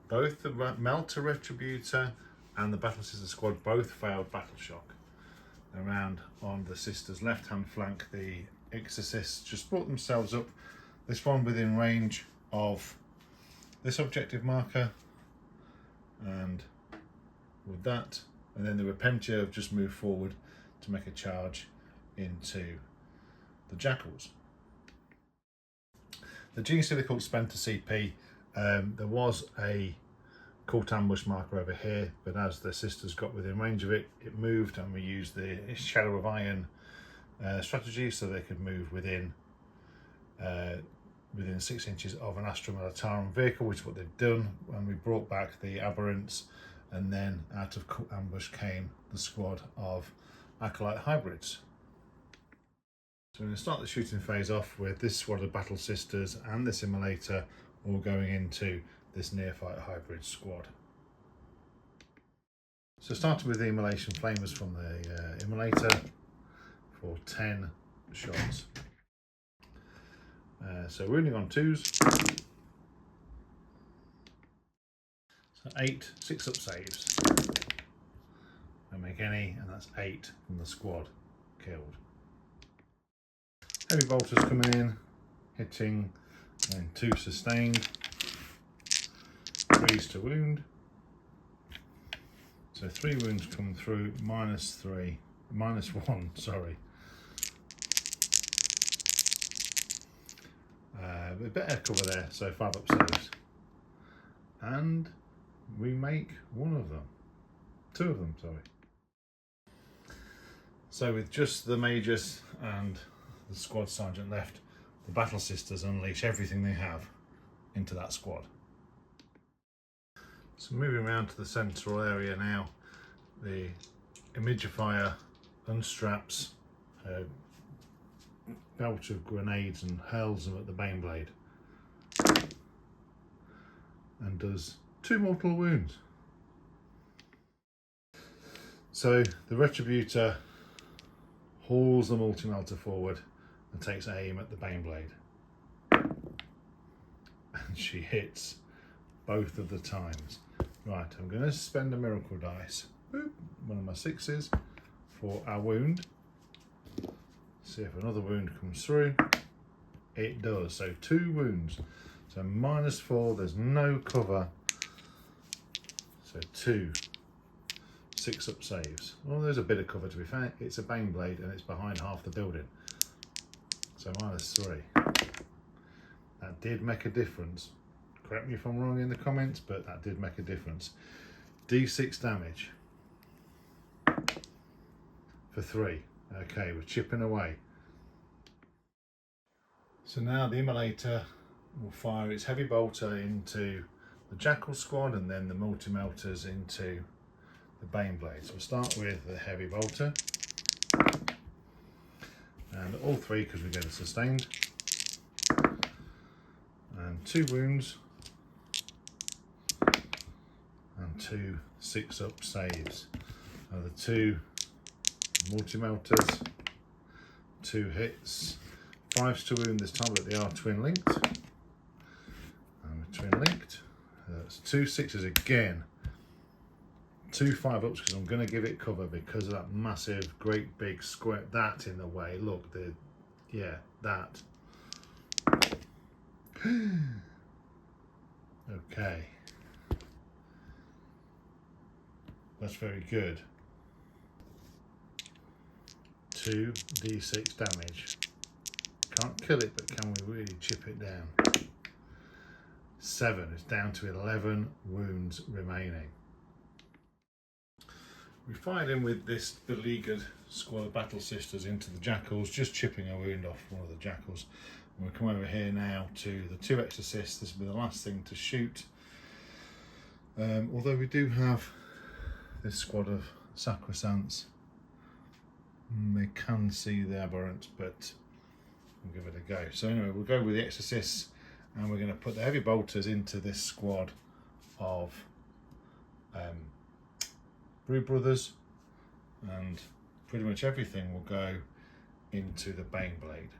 Both the Melter Retributor and the Battle Sister squad both failed Battle Shock. Around on the sisters' left hand flank, the Exorcists just brought themselves up, this one within range of this objective marker, and with that, and then the Repentia have just moved forward to make a charge into the Jackals. The Genestealer cult spent a CP There was a cult ambush marker over here, but as the sisters got within range of it, it moved, and we used the Shadow of Iron strategy so they could move within 6 inches of an Astra Militarum vehicle, which is what they've done. And we brought back the aberrants, and then out of cult ambush came the squad of Acolyte hybrids. So we're going to start the shooting phase off with this squad of Battle Sisters and this Immolator all going into this Neophyte hybrid squad. So starting with the Immolation Flamers from the Immolator for 10 shots. So wounding on 2s. So 8 6-up saves. Don't make any, and that's 8 from the squad killed. Heavy bolters coming in, hitting, and 2 sustained, 3s to wound. So 3 wounds come through, -1, sorry. A better cover there, so 5-up saves. And we make 1 of them. 2 of them, sorry. So with just the Majors and the Squad Sergeant left, the Battle Sisters unleash everything they have into that squad. So moving around to the central area now, the Imagifier unstraps a belt of grenades and hurls them at the Baneblade, and does 2 mortal wounds. So the Retributor hauls the Multi-Melter forward and takes aim at the Baneblade, and she hits both of the times. Right, I'm going to spend a miracle dice, boop, one of my 6s, for our wound. See if another wound comes through. It does, so 2 wounds. So -4, there's no cover. So 2 6-up saves. Well, there's a bit of cover to be fair. It's a Baneblade and it's behind half the building. So -3. That did make a difference. Correct me if I'm wrong in the comments, but that did make a difference. D6 damage for 3. Okay, we're chipping away. So now the Immolator will fire its heavy bolter into the Jackal squad and then the Multi-Melters into the Baneblade. So we'll start with the heavy bolter. And all 3 because we get a sustained. And 2 wounds. And 2 6-up saves. Now the 2 Multi-Melters, 2 hits, 5s to wound this time, but they are twin linked. And we're twin linked. That's 2 6s again, 2 5-ups because I'm going to give it cover because of that massive, great big square that in the way. Look, that. Okay, that's very good. 2 D6 damage. Can't kill it, but can we really chip it down? 7. It's down to 11 wounds remaining. We fired in with this beleaguered squad of Battle Sisters into the Jackals, just chipping a wound off one of the Jackals. And we'll come over here now to the 2 Exorcists. This will be the last thing to shoot. Although we do have this squad of Sacrosancts. They can see the aberrants, but we'll give it a go. So anyway, we'll go with the Exorcists, and we're going to put the heavy bolters into this squad of Brood Brothers, and pretty much everything will go into the Baneblade.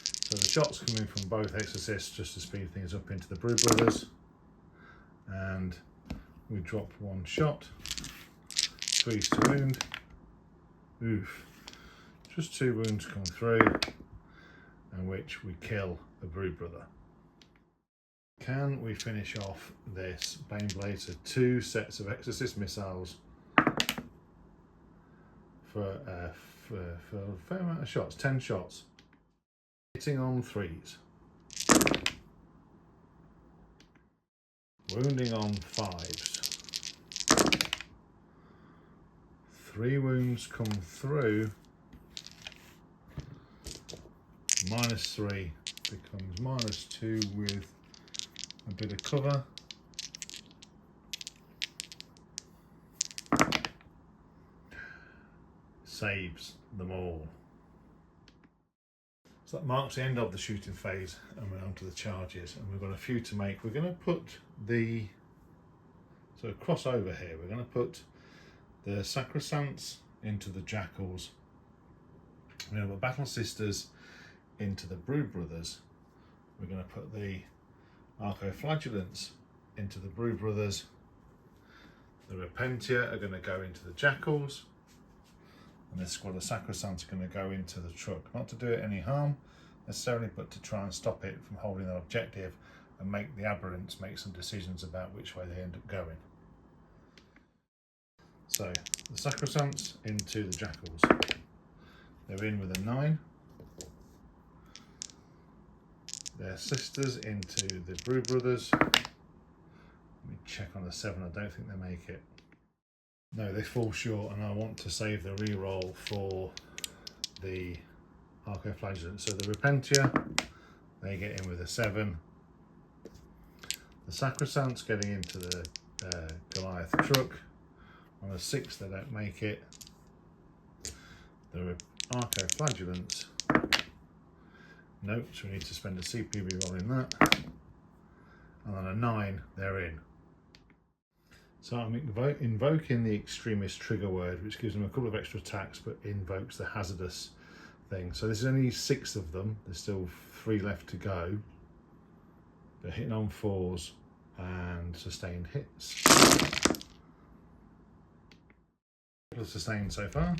So the shots coming from both Exorcists just to speed things up into the Brood Brothers, and we drop 1 shot, 3s to wound. Oof, just 2 wounds come through, and which we kill a Brood Brother. Can we finish off this Baneblade? So 2 sets of Exorcist missiles for a fair amount of shots, 10 shots, hitting on 3s. wounding on 5s. 3 wounds come through, -3 becomes -2 with a bit of cover. Saves them all. So that marks the end of the shooting phase, and we're on to the charges, and we've got a few to make. We're going to put the, so crossover here, we're going to put the Sacrosancts into the Jackals. We're going to put Battle Sisters into the Brood Brothers. We're going to put the Archoflagellants into the Brood Brothers. The Repentia are going to go into the Jackals. And this squad of Sacrosancts are going to go into the truck. Not to do it any harm necessarily, but to try and stop it from holding that objective and make the Aberrants make some decisions about which way they end up going. So the Sacrosancts into the Jackals. They're in with a 9. Their sisters into the Brood Brothers. Let me check on the 7. I don't think they make it. No, they fall short, and I want to save the reroll for the Archoflagellant. So the Repentia, they get in with a 7. The Sacrosancts getting into the Goliath truck. On a 6, they don't make it. The Archoflagellants, nope, so we need to spend a CP reroll in that. And on a 9, they're in. So I'm invoking the Extremist trigger word, which gives them a couple of extra attacks, but invokes the hazardous thing. So there's only 6 of them. There's still 3 left to go. They're hitting on 4s and sustained hits. Sustained so far.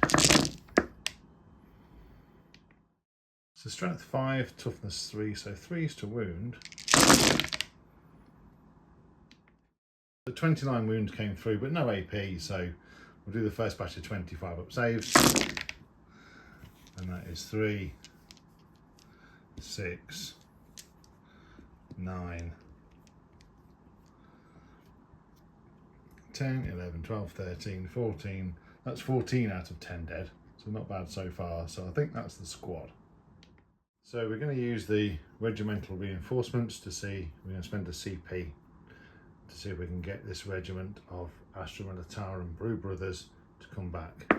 So strength 5, toughness 3, so 3s to wound. The 29 wounds came through, but no AP, so we'll do the first batch of 25 up saves. And that is 3, 6, 9, 10, 11, 12, 13, 14. That's 14 out of 10 dead, so not bad so far. So I think that's the squad. So we're going to use the regimental reinforcements to see, we're going to spend a CP to see if we can get this regiment of Astra Militara and Brood Brothers to come back.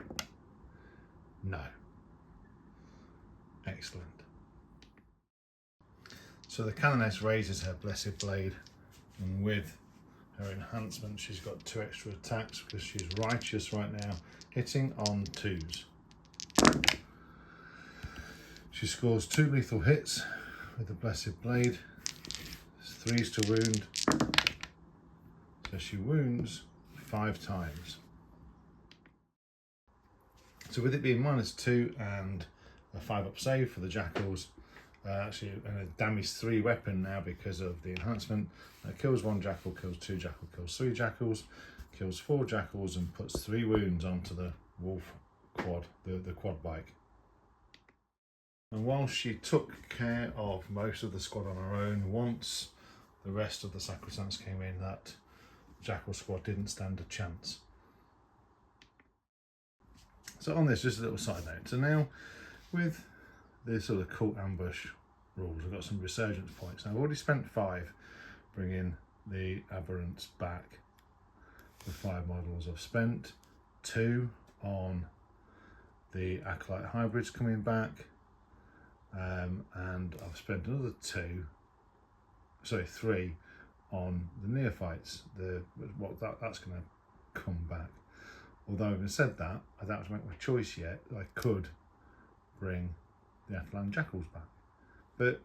No. Excellent. So the Canoness raises her Blessed Blade, and with her enhancement she's got 2 extra attacks because she's righteous right now, hitting on 2s. She scores 2 lethal hits with the Blessed Blade. There's 3s to wound. So she wounds 5 times. So with it being -2 and a 5 up save for the Jackals, actually a damage 3 weapon now because of the enhancement. Kills 1 Jackal, kills 2 Jackal, kills 3 Jackals, kills 4 Jackals, and puts 3 wounds onto the Wolf quad, the quad bike. And while she took care of most of the squad on her own, once the rest of the Sacrosancts came in, that Jackal squad didn't stand a chance. So on this, just a little side note. So now with the sort of cult ambush rules, I've got some resurgence points. Now I've already spent 5 bringing the Aberrants back. The 5 models. I've spent 2 on the Acolyte hybrids coming back, and I've spent another 3 on the neophytes. That's going to come back. Although having said that, I don't have to make my choice yet. I could bring the Atalan Jackals back, but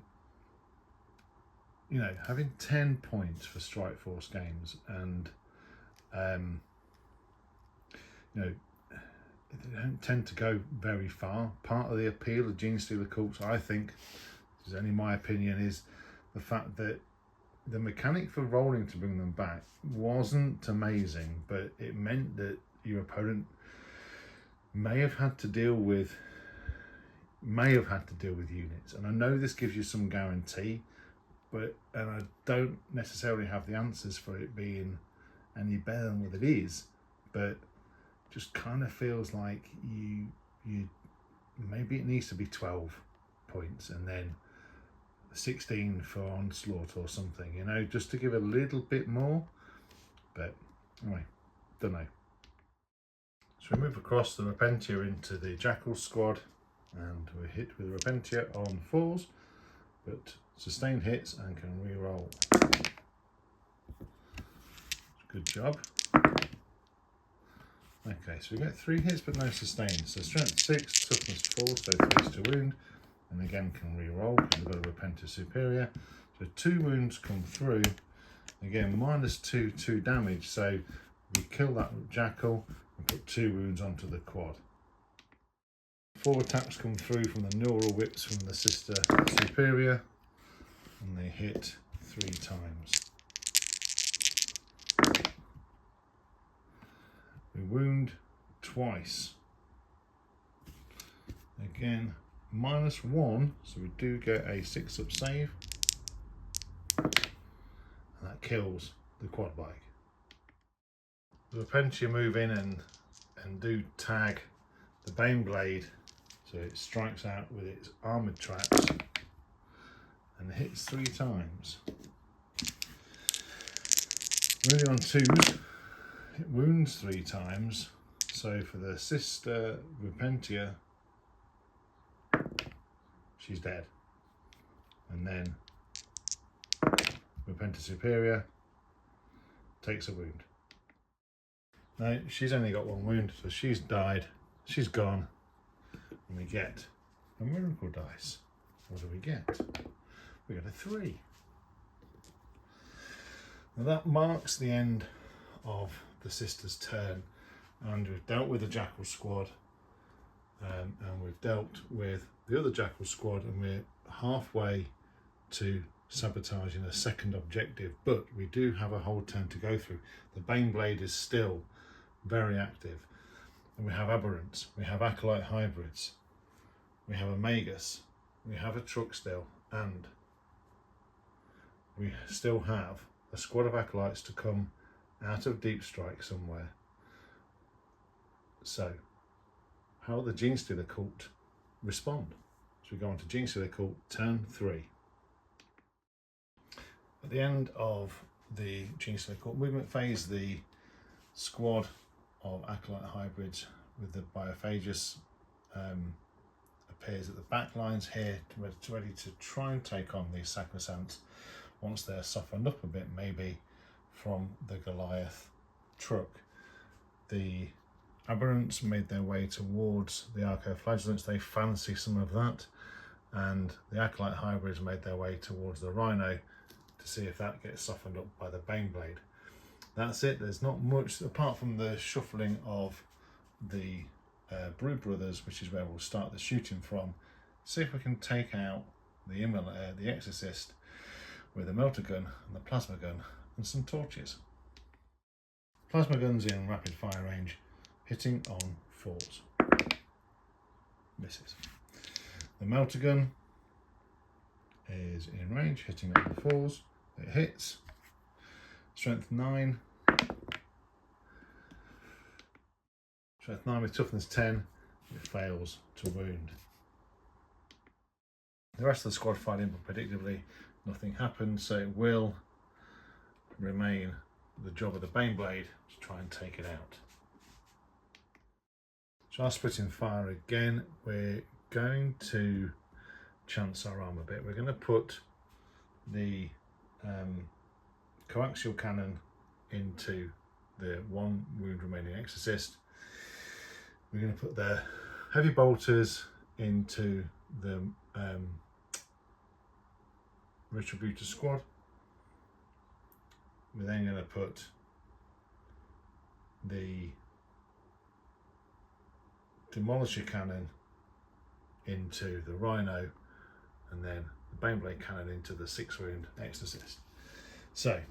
you know, having 10 points for Strike Force games, and you know, they don't tend to go very far. Part of the appeal of Genestealer cults, I think, this is only my opinion, is the fact that the mechanic for rolling to bring them back wasn't amazing, but it meant that your opponent may have had to deal with units. And I know this gives you some guarantee and I don't necessarily have the answers for it being any better than what it is, but just kind of feels like you maybe it needs to be 12 points and then 16 for onslaught or something, you know, just to give a little bit more. But anyway, don't know. So we move across the Repentia into the Jackal squad, and we're hit with Repentia on 4s, but sustained hits and can re-roll. Good job. Okay, so we get 3 hits but no sustained. So strength 6, toughness 4, so 3 to wound, and again can re-roll. We've got a Repentia superior. So 2 wounds come through. Again, -2 damage. So we kill that Jackal and put 2 wounds onto the quad. 4 attacks come through from the neural whips from the sister superior, and they hit 3 times. We wound twice. Again, -1, so we do get a 6-up save, and that kills the quad bike. The Repentia move in and do tag the Baneblade, so it strikes out with its armoured traps and hits 3 times. Moving on 2s, it wounds 3 times, so for the sister Repentia, she's dead. And then Repentia superior takes a wound. No, she's only got 1 wound, so she's died, she's gone, and we get a miracle dice. What do we get? We get a 3. Now that marks the end of the sisters' turn, and we've dealt with the Jackal squad, and we've dealt with the other Jackal squad, and we're halfway to sabotaging a second objective, but we do have a whole turn to go through. The Baneblade is still very active, and we have aberrants, we have acolyte hybrids, we have a magus, we have a truck still, and we still have a squad of acolytes to come out of deep strike somewhere. So how will the Genestealer cult respond? So we go on to Genestealer cult turn 3. At the end of the Genestealer cult movement phase, the squad of acolyte hybrids with the Biophagus appears at the back lines here, ready to try and take on these Sacrosancts once they're softened up a bit, maybe from the Goliath truck. The aberrants made their way towards the Archoflagellants, they fancy some of that, and the acolyte hybrids made their way towards the Rhino to see if that gets softened up by the Baneblade. That's it. There's not much apart from the shuffling of the Brood Brothers, which is where we'll start the shooting from. See if we can take out the Exorcist with a melter gun and the plasma gun and some torches. Plasma gun's in rapid fire range, hitting on 4s. Misses. The melter gun is in range, hitting on 4s. It hits. Strength 9. Strength 9 with toughness 10. It fails to wound. The rest of the squad fired in, but predictably nothing happened, so it will remain the job of the Baneblade to try and take it out. So I'll split in fire again. We're going to chance our arm a bit. We're going to put the coaxial cannon into the 1 wound remaining Exorcist. We're going to put the heavy bolters into the Retributor squad. We're then going to put the Demolisher cannon into the Rhino, and then the Baneblade cannon into the 6 wound Exorcist. So,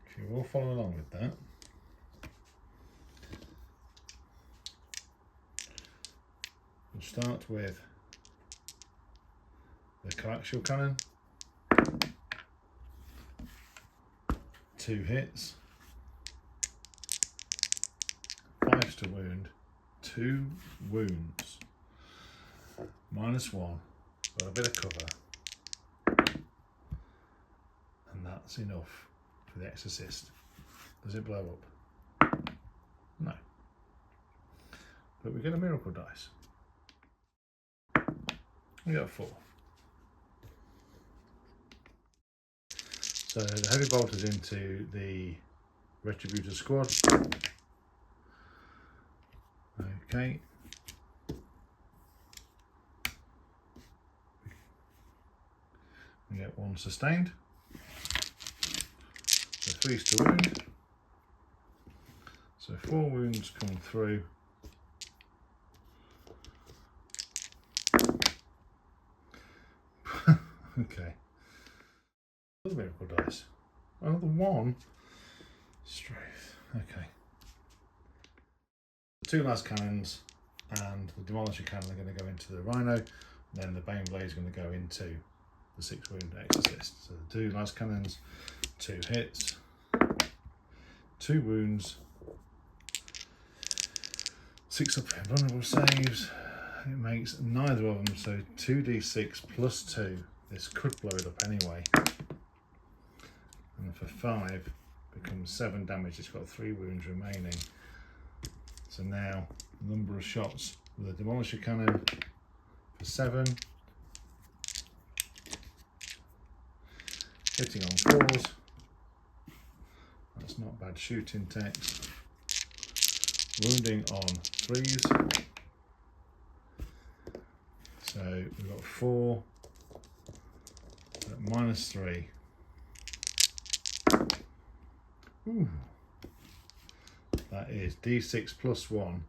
if you will follow along with that. We'll start with the coaxial cannon. 2 hits, 5 to wound, 2 wounds, -1, got a bit of cover, and that's enough for the exorcist. Does it blow up? No. But we get a miracle dice. We got 4. So the heavy bolt is into the Retributor squad. Okay. We get 1 sustained. So 3's to wound. So 4 wounds come through. Okay. Another miracle dice. Another 1. Strength. Okay. The 2 last cannons and the demolisher cannon are going to go into the rhino. And then the bane blade is going to go into the 6 wound exorcist. So the 2 last cannons, 2 hits, 2 wounds, 6 up vulnerable saves. It makes neither of them, so 2d6 plus 2. This could blow it up anyway. And for 5 becomes 7 damage. It's got 3 wounds remaining. So now number of shots with a demolisher cannon for 7. Hitting on 4s. That's not bad shooting text. Wounding on 3s. So we've got 4 at -3. Ooh. That is d6 plus 1.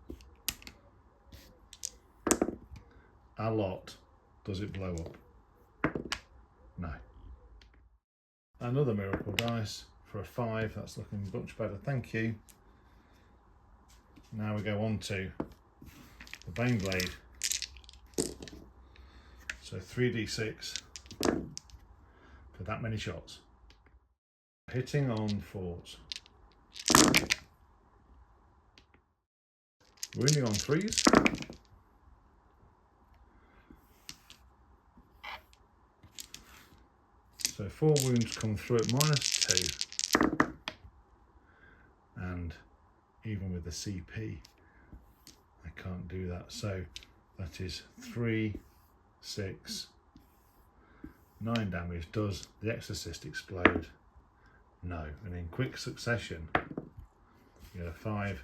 A lot. Does it blow up? No. Another miracle dice for a 5. That's looking much better. Thank you. Now we go on to the bane blade. So 3d6 for that many shots. Hitting on 4s. Wounding on 3s. So 4 wounds come through at -2. And even with the CP, I can't do that. So that is 3, 6, 9 damage. Does the exorcist explode? No. And in quick succession, you get a 5.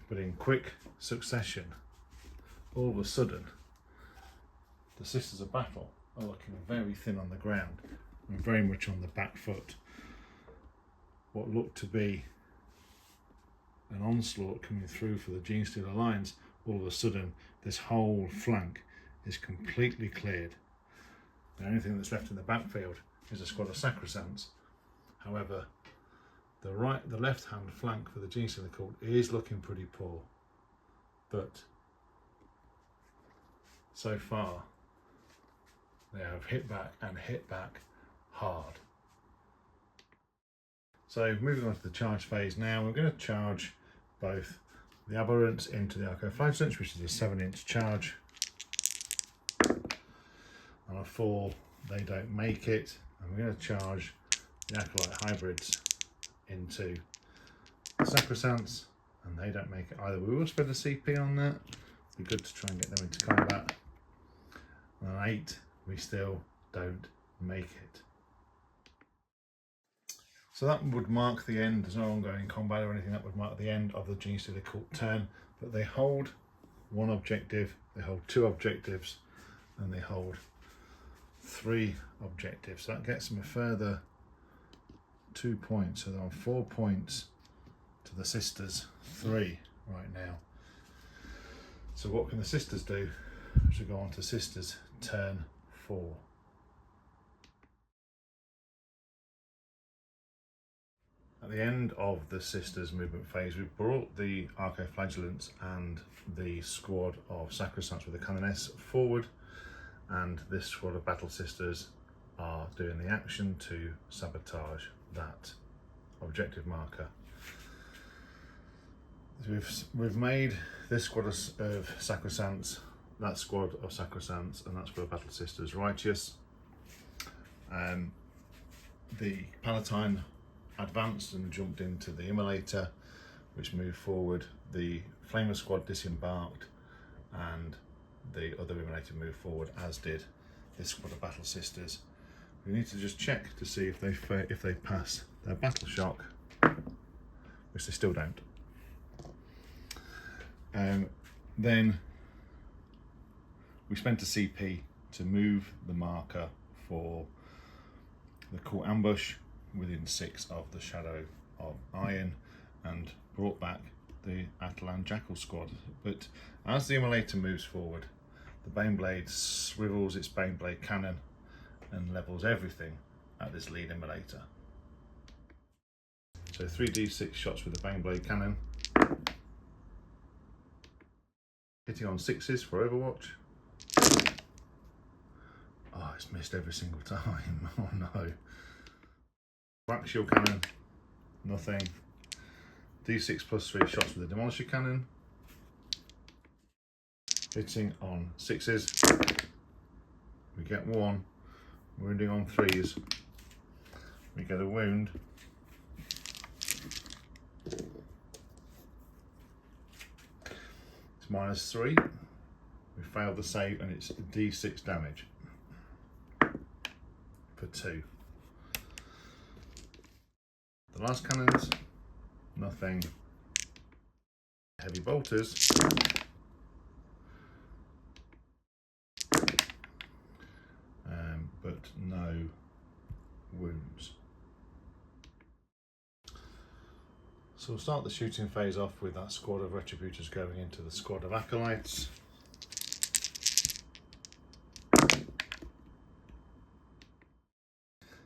But in quick succession, all of a sudden, the Sisters of Battle are looking very thin on the ground and very much on the back foot. What looked to be an onslaught coming through for the Genestealer lines, all of a sudden, this whole flank is completely cleared. The only thing that's left in the backfield is a squad of Sacrosants. However, the left-hand flank for the Genestealer cult is looking pretty poor, but so far they have hit back and hit back hard. So moving on to the charge phase now, we're going to charge both the Aberrants into the Archoflagellants, which is a 7-inch charge. On a 4, they don't make it, and we're going to charge the Acolyte Hybrids into the Sacrosants, and they don't make it either. We will spend a CP on that. It'd be good to try and get them into combat. And on 8, we still don't make it. So that would mark the end. There's no ongoing combat or anything. That would mark the end of the Genestealer cult turn. But they hold 1 objective, they hold 2 objectives, and they hold 3 objectives. So that gets them a further 2 points. So they're on 4 points to the Sisters, 3 right now. So what can the Sisters do? We should go on to Sisters turn 4. At the end of the Sisters movement phase, we've brought the Archoflagellants and the squad of Sacrosants with the Canoness forward, and this squad of Battle Sisters are doing the action to sabotage that objective marker. We've made this squad of Sacrosancts, that squad of Sacrosancts, and that squad of Battle Sisters righteous. The Palatine advanced and jumped into the Immolator, which moved forward. The Flamer squad disembarked, and the other Immolator moved forward, as did this squad of Battle Sisters. We need to just check to see if they pass their battle shock, which they still don't. Then we spent a CP to move the marker for the Court Ambush within 6 of the Shadow of Iron, and brought back the Atalan Jackal squad. But as the Immolator moves forward, the Baneblade swivels its Baneblade cannon and levels everything at this lead Immolator. So 3d6 shots with the Baneblade cannon, hitting on 6s for Overwatch. Oh, it's missed every single time. Oh no. Axial cannon, nothing. D6 plus 3 shots with the Demolisher cannon, hitting on 6s. We get 1, wounding on 3s. We get a wound. It's -3. We failed the save, and it's D6 damage for 2. The last cannons, nothing. Heavy bolters, but no wounds. So we'll start the shooting phase off with that squad of Retributors going into the squad of Acolytes.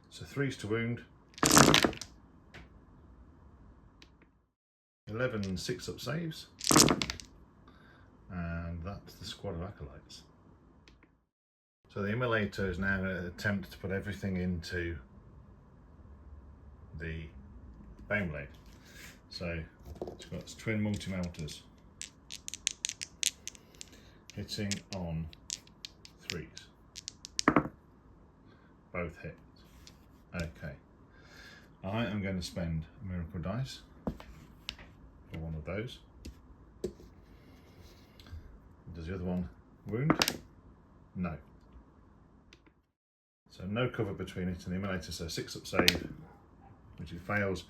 So 3s to wound. 11 6-up saves, and that's the squad of Acolytes. So the Immolator is now going to attempt to put everything into the Baneblade. So it's got its twin multi-melters, hitting on 3s. Both hit. Okay. I am going to spend a miracle dice for one of those. Does the other one wound? No. So no cover between it and the Immolator, so 6-up save, which it fails.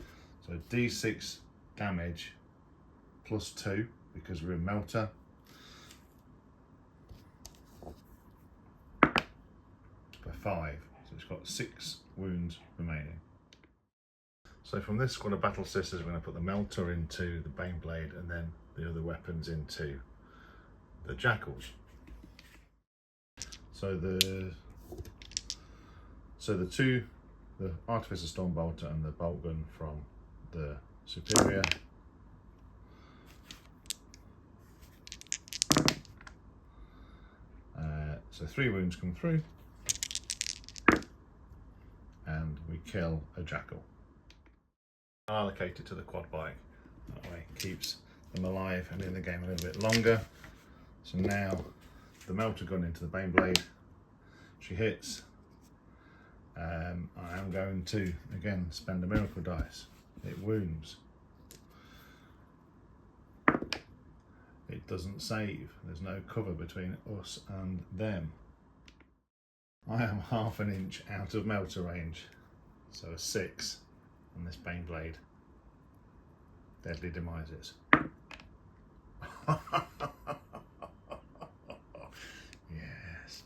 So D6 damage plus 2 because we're in Melter. For 5, so it's got 6 wounds remaining. So from this squad of Battle Sisters, we're going to put the Melter into the Baneblade, and then the other weapons into the Jackals. So the Artificer Stormbolter and the Bolt Gun from the Superior. So 3 wounds come through, and we kill a Jackal. I'll allocate it to the quad bike. That way it keeps them alive and in the game a little bit longer. So now the Melter Gun into the Baneblade. She hits. I am going to again spend a miracle dice. It wounds. It doesn't save. There's no cover between us and them. I am ½ an inch out of Melter range, so a 6 on this Baneblade. Deadly demises. Yes.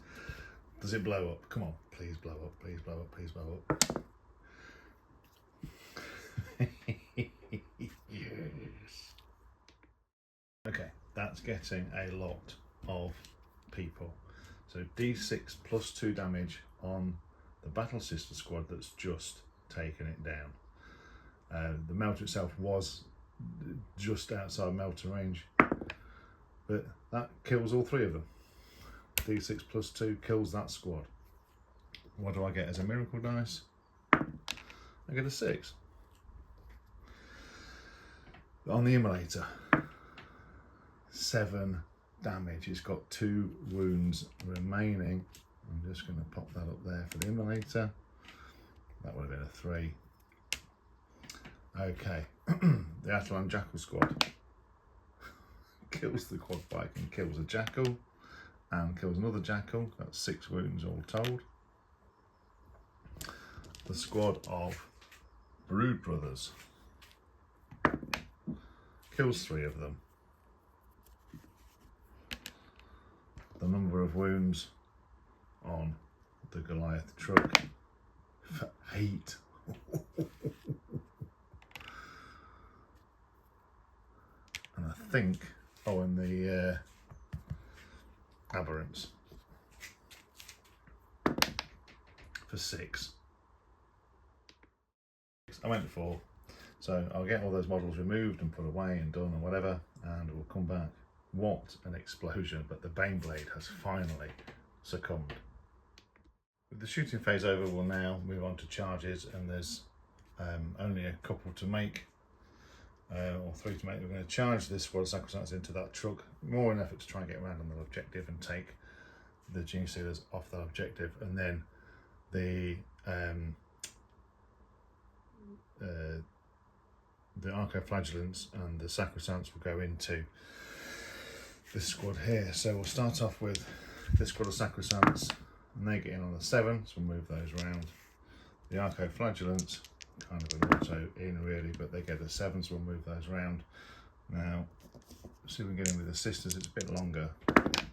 Does it blow up? Come on, please blow up, please blow up, please blow up. Yes. Okay, that's getting a lot of people. So D6 plus 2 damage on the Battle Sister squad that's just taken it down. The Melter itself was just outside Melter range, but that kills all 3 of them. D6 plus 2 kills that squad. What do I get as a miracle dice? I get a 6. On the immolator, 7 damage. It's got 2 wounds remaining. I'm just going to pop that up there for the immolator. That would have been a 3. Okay, the Atalan Jackal squad kills the quad bike and kills a jackal and kills another jackal. That's 6 wounds all told. The squad of Brood Brothers kills 3 of them. The number of wounds on the Goliath truck for 8. And I think, and the aberrants for 6. I went for 4, so I'll get all those models removed and put away and done and whatever, and we'll come back. What an explosion, but the Baneblade has finally succumbed. With the shooting phase over, we'll now move on to charges, and there's only a couple to make, or 3 to make. We're going to charge this squad of Sacrosancts into that truck, more in an effort to try and get around on the objective and take the Genestealers off that objective, and then the Archoflagellants and the Sacrosancts will go into this squad here. So we'll start off with this squad of Sacrosancts, and they get in on the 7, so we'll move those around. The Archoflagellants, kind of an auto in really, but they get a 7, so we'll move those around. Now, see if we can get in with the sisters. It's a bit longer, but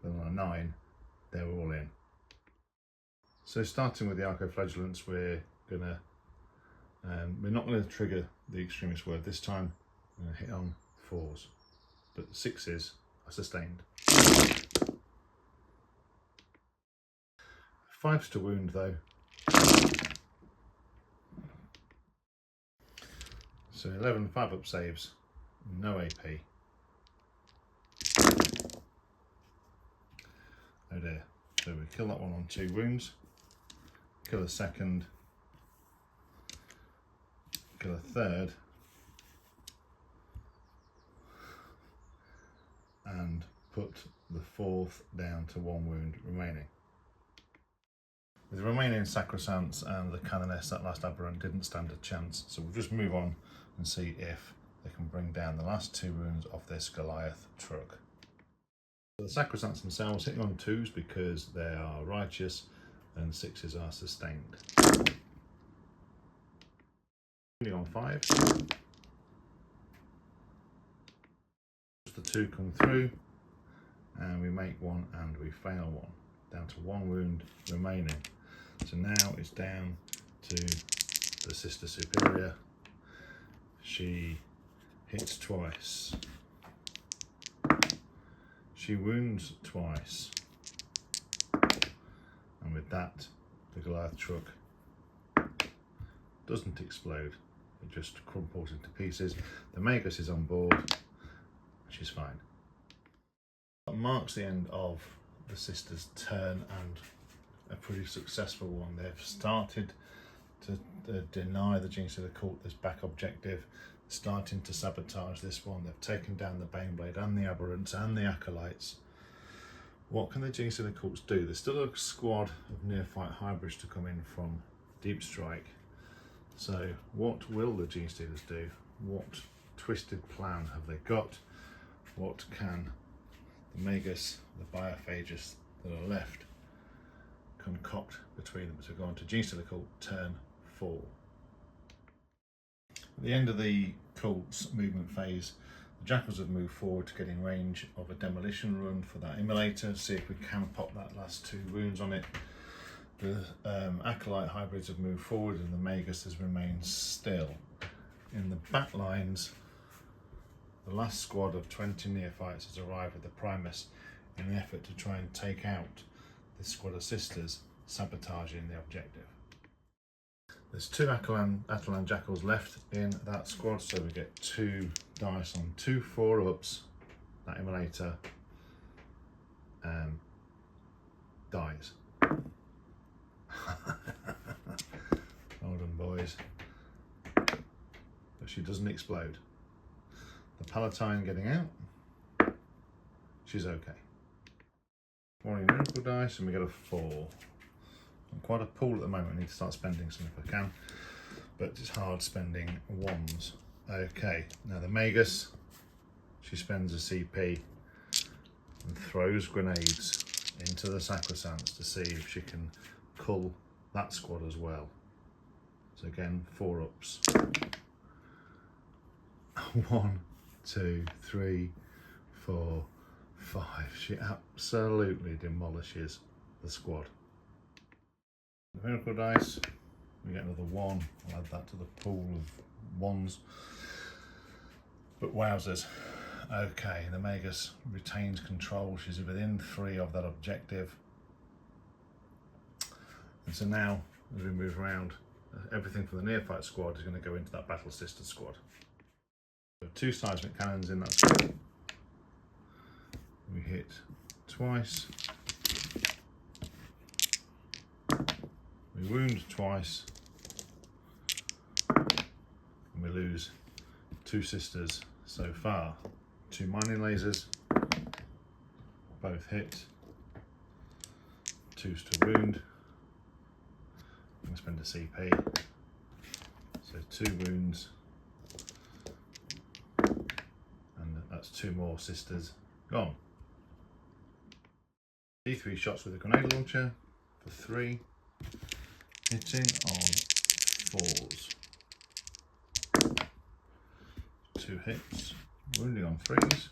on a 9, they're all in. So starting with the Archoflagellants, we're not going to trigger the extremist word this time. We're going to hit on 4s, but 6s are sustained. 5s to wound though. So 11 5-up saves, no AP. Oh dear. So we kill that one on 2 wounds, kill a second, kill a third, and put the 4th down to 1 wound remaining. With the remaining Sacrosancts and the Canoness, that last aberrant didn't stand a chance, so we'll just move on and see if they can bring down the last 2 wounds of this Goliath truck. So the Sacrosancts themselves hitting on 2s because they are righteous, and 6s are sustained. On 5. The 2 come through, and we make 1 and we fail 1, down to 1 wound remaining. So now it's down to the Sister Superior. She hits twice. She wounds twice. And with that, the Goliath truck doesn't explode. It just crumples into pieces. The Magus is on board. She's fine. That marks the end of the sisters' turn, and a pretty successful one. They've started to deny the Genestealer cult this back objective, starting to sabotage this one. They've taken down the Baneblade and the Aberrants and the Acolytes. What can the Genestealer cults do? There's still a squad of neophyte hybrids to come in from Deep Strike. So what will the Genestealers do? What twisted plan have they got? What can the Magus, the Biophagus that are left concoct between them to go on to Genestealer cult turn 4? At the end of the cult's movement phase, the Jackals have moved forward to get in range of a demolition run for that immolator, see if we can pop that last 2 wounds on it. The Acolyte hybrids have moved forward and the Magus has remained still. In the back lines, the last squad of 20 neophytes has arrived with the Primus in the effort to try and take out this squad of sisters, sabotaging the objective. There's 2 Atalan Jackals left in that squad, so we get 2 dice on 2 4-ups. That immolator dies. Well done, boys. But she doesn't explode. The Palatine getting out. She's okay. Rolling miracle dice, and we get a 4. I'm quite a pool at the moment. I need to start spending some if I can, but it's hard spending ones. Okay, now the Magus, she spends a CP and throws grenades into the Sacrosancts to see if she can cull that squad as well. So again, 4 ups. 1, 2, 3, 4, 5. She absolutely demolishes the squad. The miracle dice, we get another 1. I'll add that to the pool of 1s. But wowzers. Okay, the Magus retains control. She's within 3 of that objective. And so now, as we move around, everything from the neophyte squad is going to go into that battle sister squad. So 2 seismic cannons in that squad. We hit twice. We wound twice. And we lose 2 sisters so far. 2 mining lasers, both hit. 2s to wound. I'm going to spend a CP. So 2 wounds. And that's 2 more sisters gone. D3 shots with a grenade launcher for 3. Hitting on 4s. 2 hits. Wounding on 3s.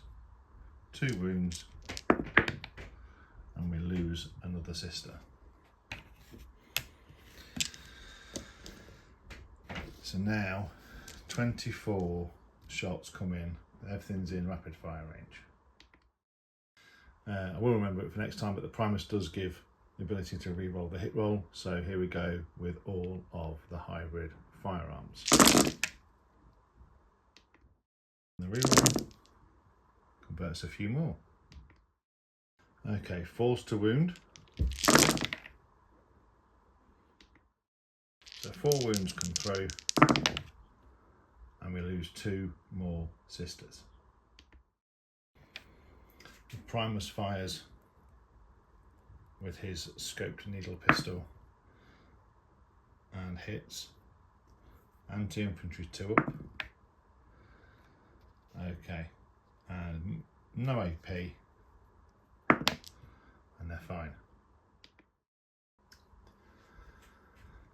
2 wounds. And we lose another sister. So now 24 shots come in. Everything's in rapid fire range. I will remember it for next time, but the Primus does give the ability to re-roll the hit roll. So here we go with all of the hybrid firearms. The re-roll converts a few more. Okay, 4s to wound. So 4 wounds come through, and we lose 2 more sisters. The Primus fires with his scoped needle pistol and hits. Anti-infantry 2 up. Okay, and no AP, and they're fine.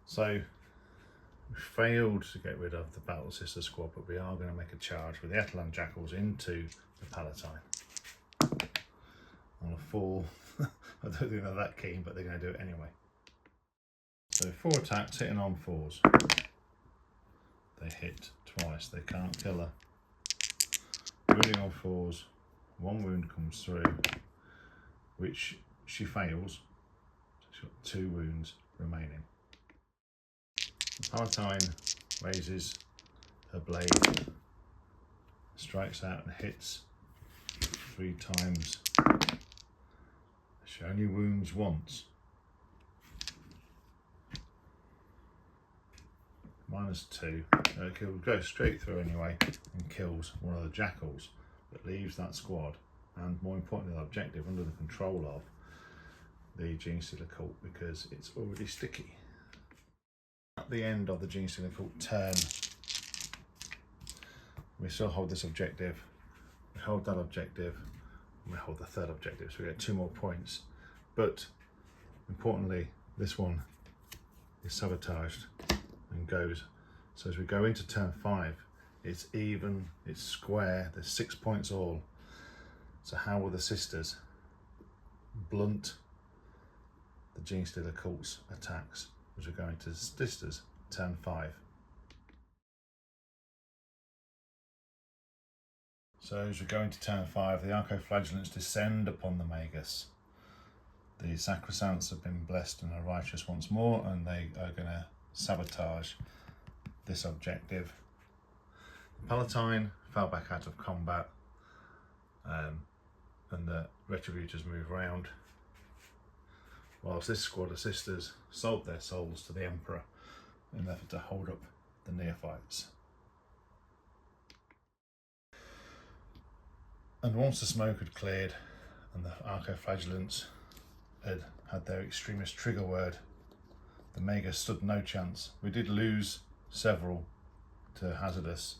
So we failed to get rid of the Battle Sister squad, but we are going to make a charge with the Etelan Jackals into the Palatine. On a 4, I don't think they're that keen, but they're going to do it anyway. So 4 attacks hitting on 4s. They hit twice, they can't kill her. Wounding on 4s, 1 wound comes through, which she fails. She's got 2 wounds remaining. The Palatine raises her blade, strikes out and hits 3 times. She only wounds once. -2. It will go straight through anyway and kills one of the jackals, but leaves that squad and, more importantly, the objective under the control of the Genestealer cult because it's already sticky. At the end of the Genestealer cult turn, we still hold this objective, we hold that objective, and we hold the 3rd objective, so we get 2 more points. But importantly, this one is sabotaged and goes. So as we go into turn 5, it's even, it's square, there's 6 points all. So how will the sisters blunt the Genestealer cult's attacks as we go into sisters turn 5? So as we go into turn 5, the Archoflagellants descend upon the Magus. The Sacrosancts have been blessed and are righteous once more, and they are going to sabotage this objective. The Palatine fell back out of combat, and the Retributors move around, whilst this squad of sisters sold their souls to the Emperor in an effort to hold up the neophytes. And once the smoke had cleared and the archoflagellants had their extremist trigger word, the Mega stood no chance. We did lose several to Hazardous.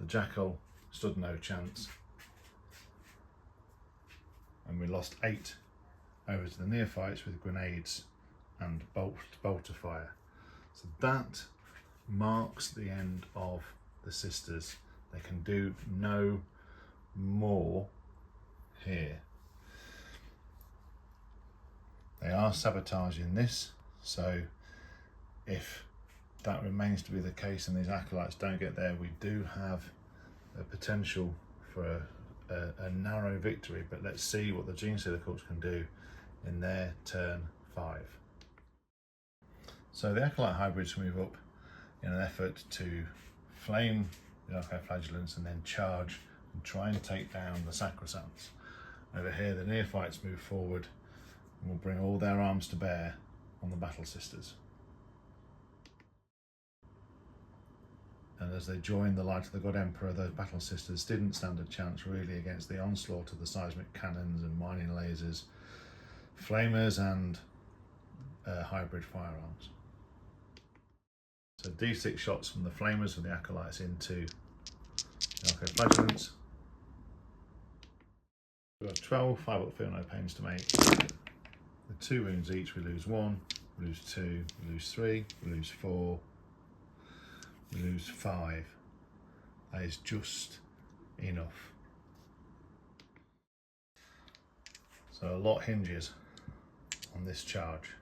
The Jackal stood no chance, and we lost 8 over to the neophytes with grenades and bolter fire. So that marks the end of the Sisters. They can do no more here. They are sabotaging this, so if that remains to be the case and these acolytes don't get there, we do have a potential for a narrow victory. But let's see what the Genestealer cults can do in their turn 5. So the acolyte hybrids move up in an effort to flame the archoflagellants and then charge and try and take down the sacrosancts. Over here the neophytes move forward and will bring all their arms to bear on the battle sisters. And as they joined the Light of the God Emperor, those battle sisters didn't stand a chance really against the onslaught of the seismic cannons and mining lasers, flamers and hybrid firearms. So D6 shots from the flamers of the acolytes into the archoflagellants. We have 12, 5 up, feel no pains to make. With 2 wounds each, we lose 1, we lose 2, we lose 3, we lose 4, we lose 5. That is just enough. So a lot hinges on this charge.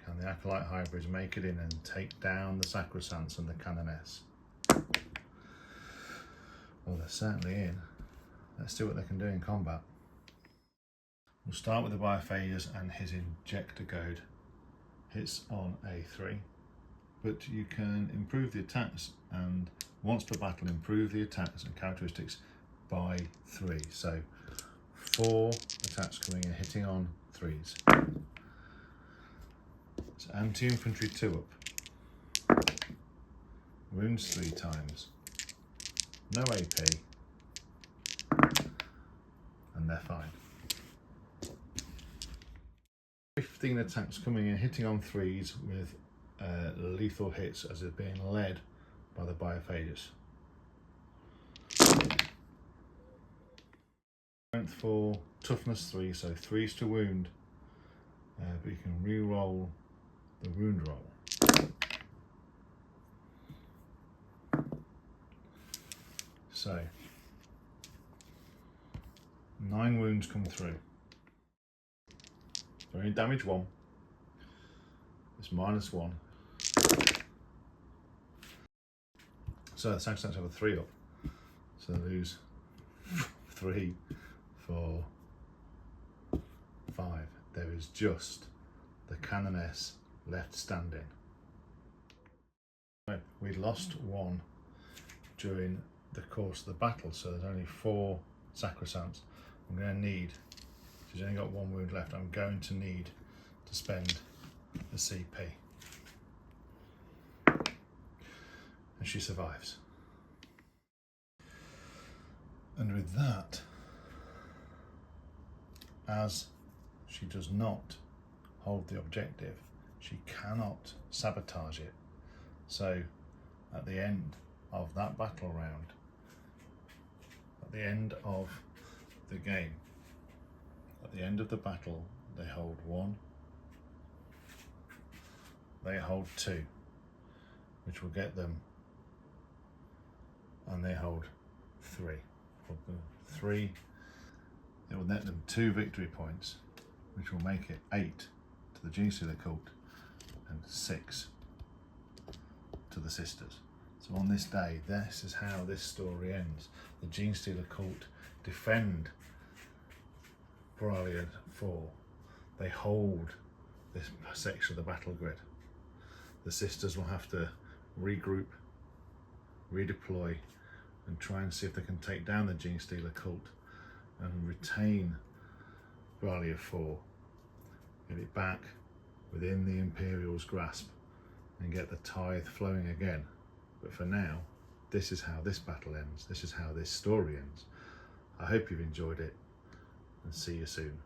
Can the acolyte hybrids make it in and take down the sacrosancts and the canoness? Well, they're certainly in. Let's see what they can do in combat. We'll start with the Biophages, and his injector goad hits on A3. But you can improve the attacks, and once per battle improve the attacks and characteristics by 3. So 4 attacks coming in, hitting on 3s. So anti-infantry 2 up. Wounds 3 times. No AP. And they're fine. 15 attacks coming in, hitting on 3s with lethal hits as is being led by the Biophages. Strength 4, toughness 3, so 3s to wound, but you can re-roll the wound roll. So 9 wounds come through. So only damage 1. It's -1. So the sacrosancts have a 3 up. So they lose 3, 4, 5. There is just the canoness left standing. We lost 1 during the course of the battle, so there's only 4 sacrosancts. I'm going to need, she's only got 1 wound left, I'm going to need to spend the CP. And she survives. And with that, as she does not hold the objective, she cannot sabotage it. So at the end of that battle round, at the end of the game, at the end of the battle, they hold 1, they hold 2, which will get them, and they hold 3. Hold them 3, it will net them 2 victory points, which will make it 8 to the Genestealer cult and 6 to the Sisters. So on this day, this is how this story ends. The Genestealer cult defend Bralia IV. They hold this section of the battle grid. The Sisters will have to regroup, redeploy, and try and see if they can take down the Genestealer cult and retain Bralia IV, get it back within the Imperial's grasp, and get the tithe flowing again. But for now, this is how this battle ends. This is how this story ends. I hope you've enjoyed it, and see you soon.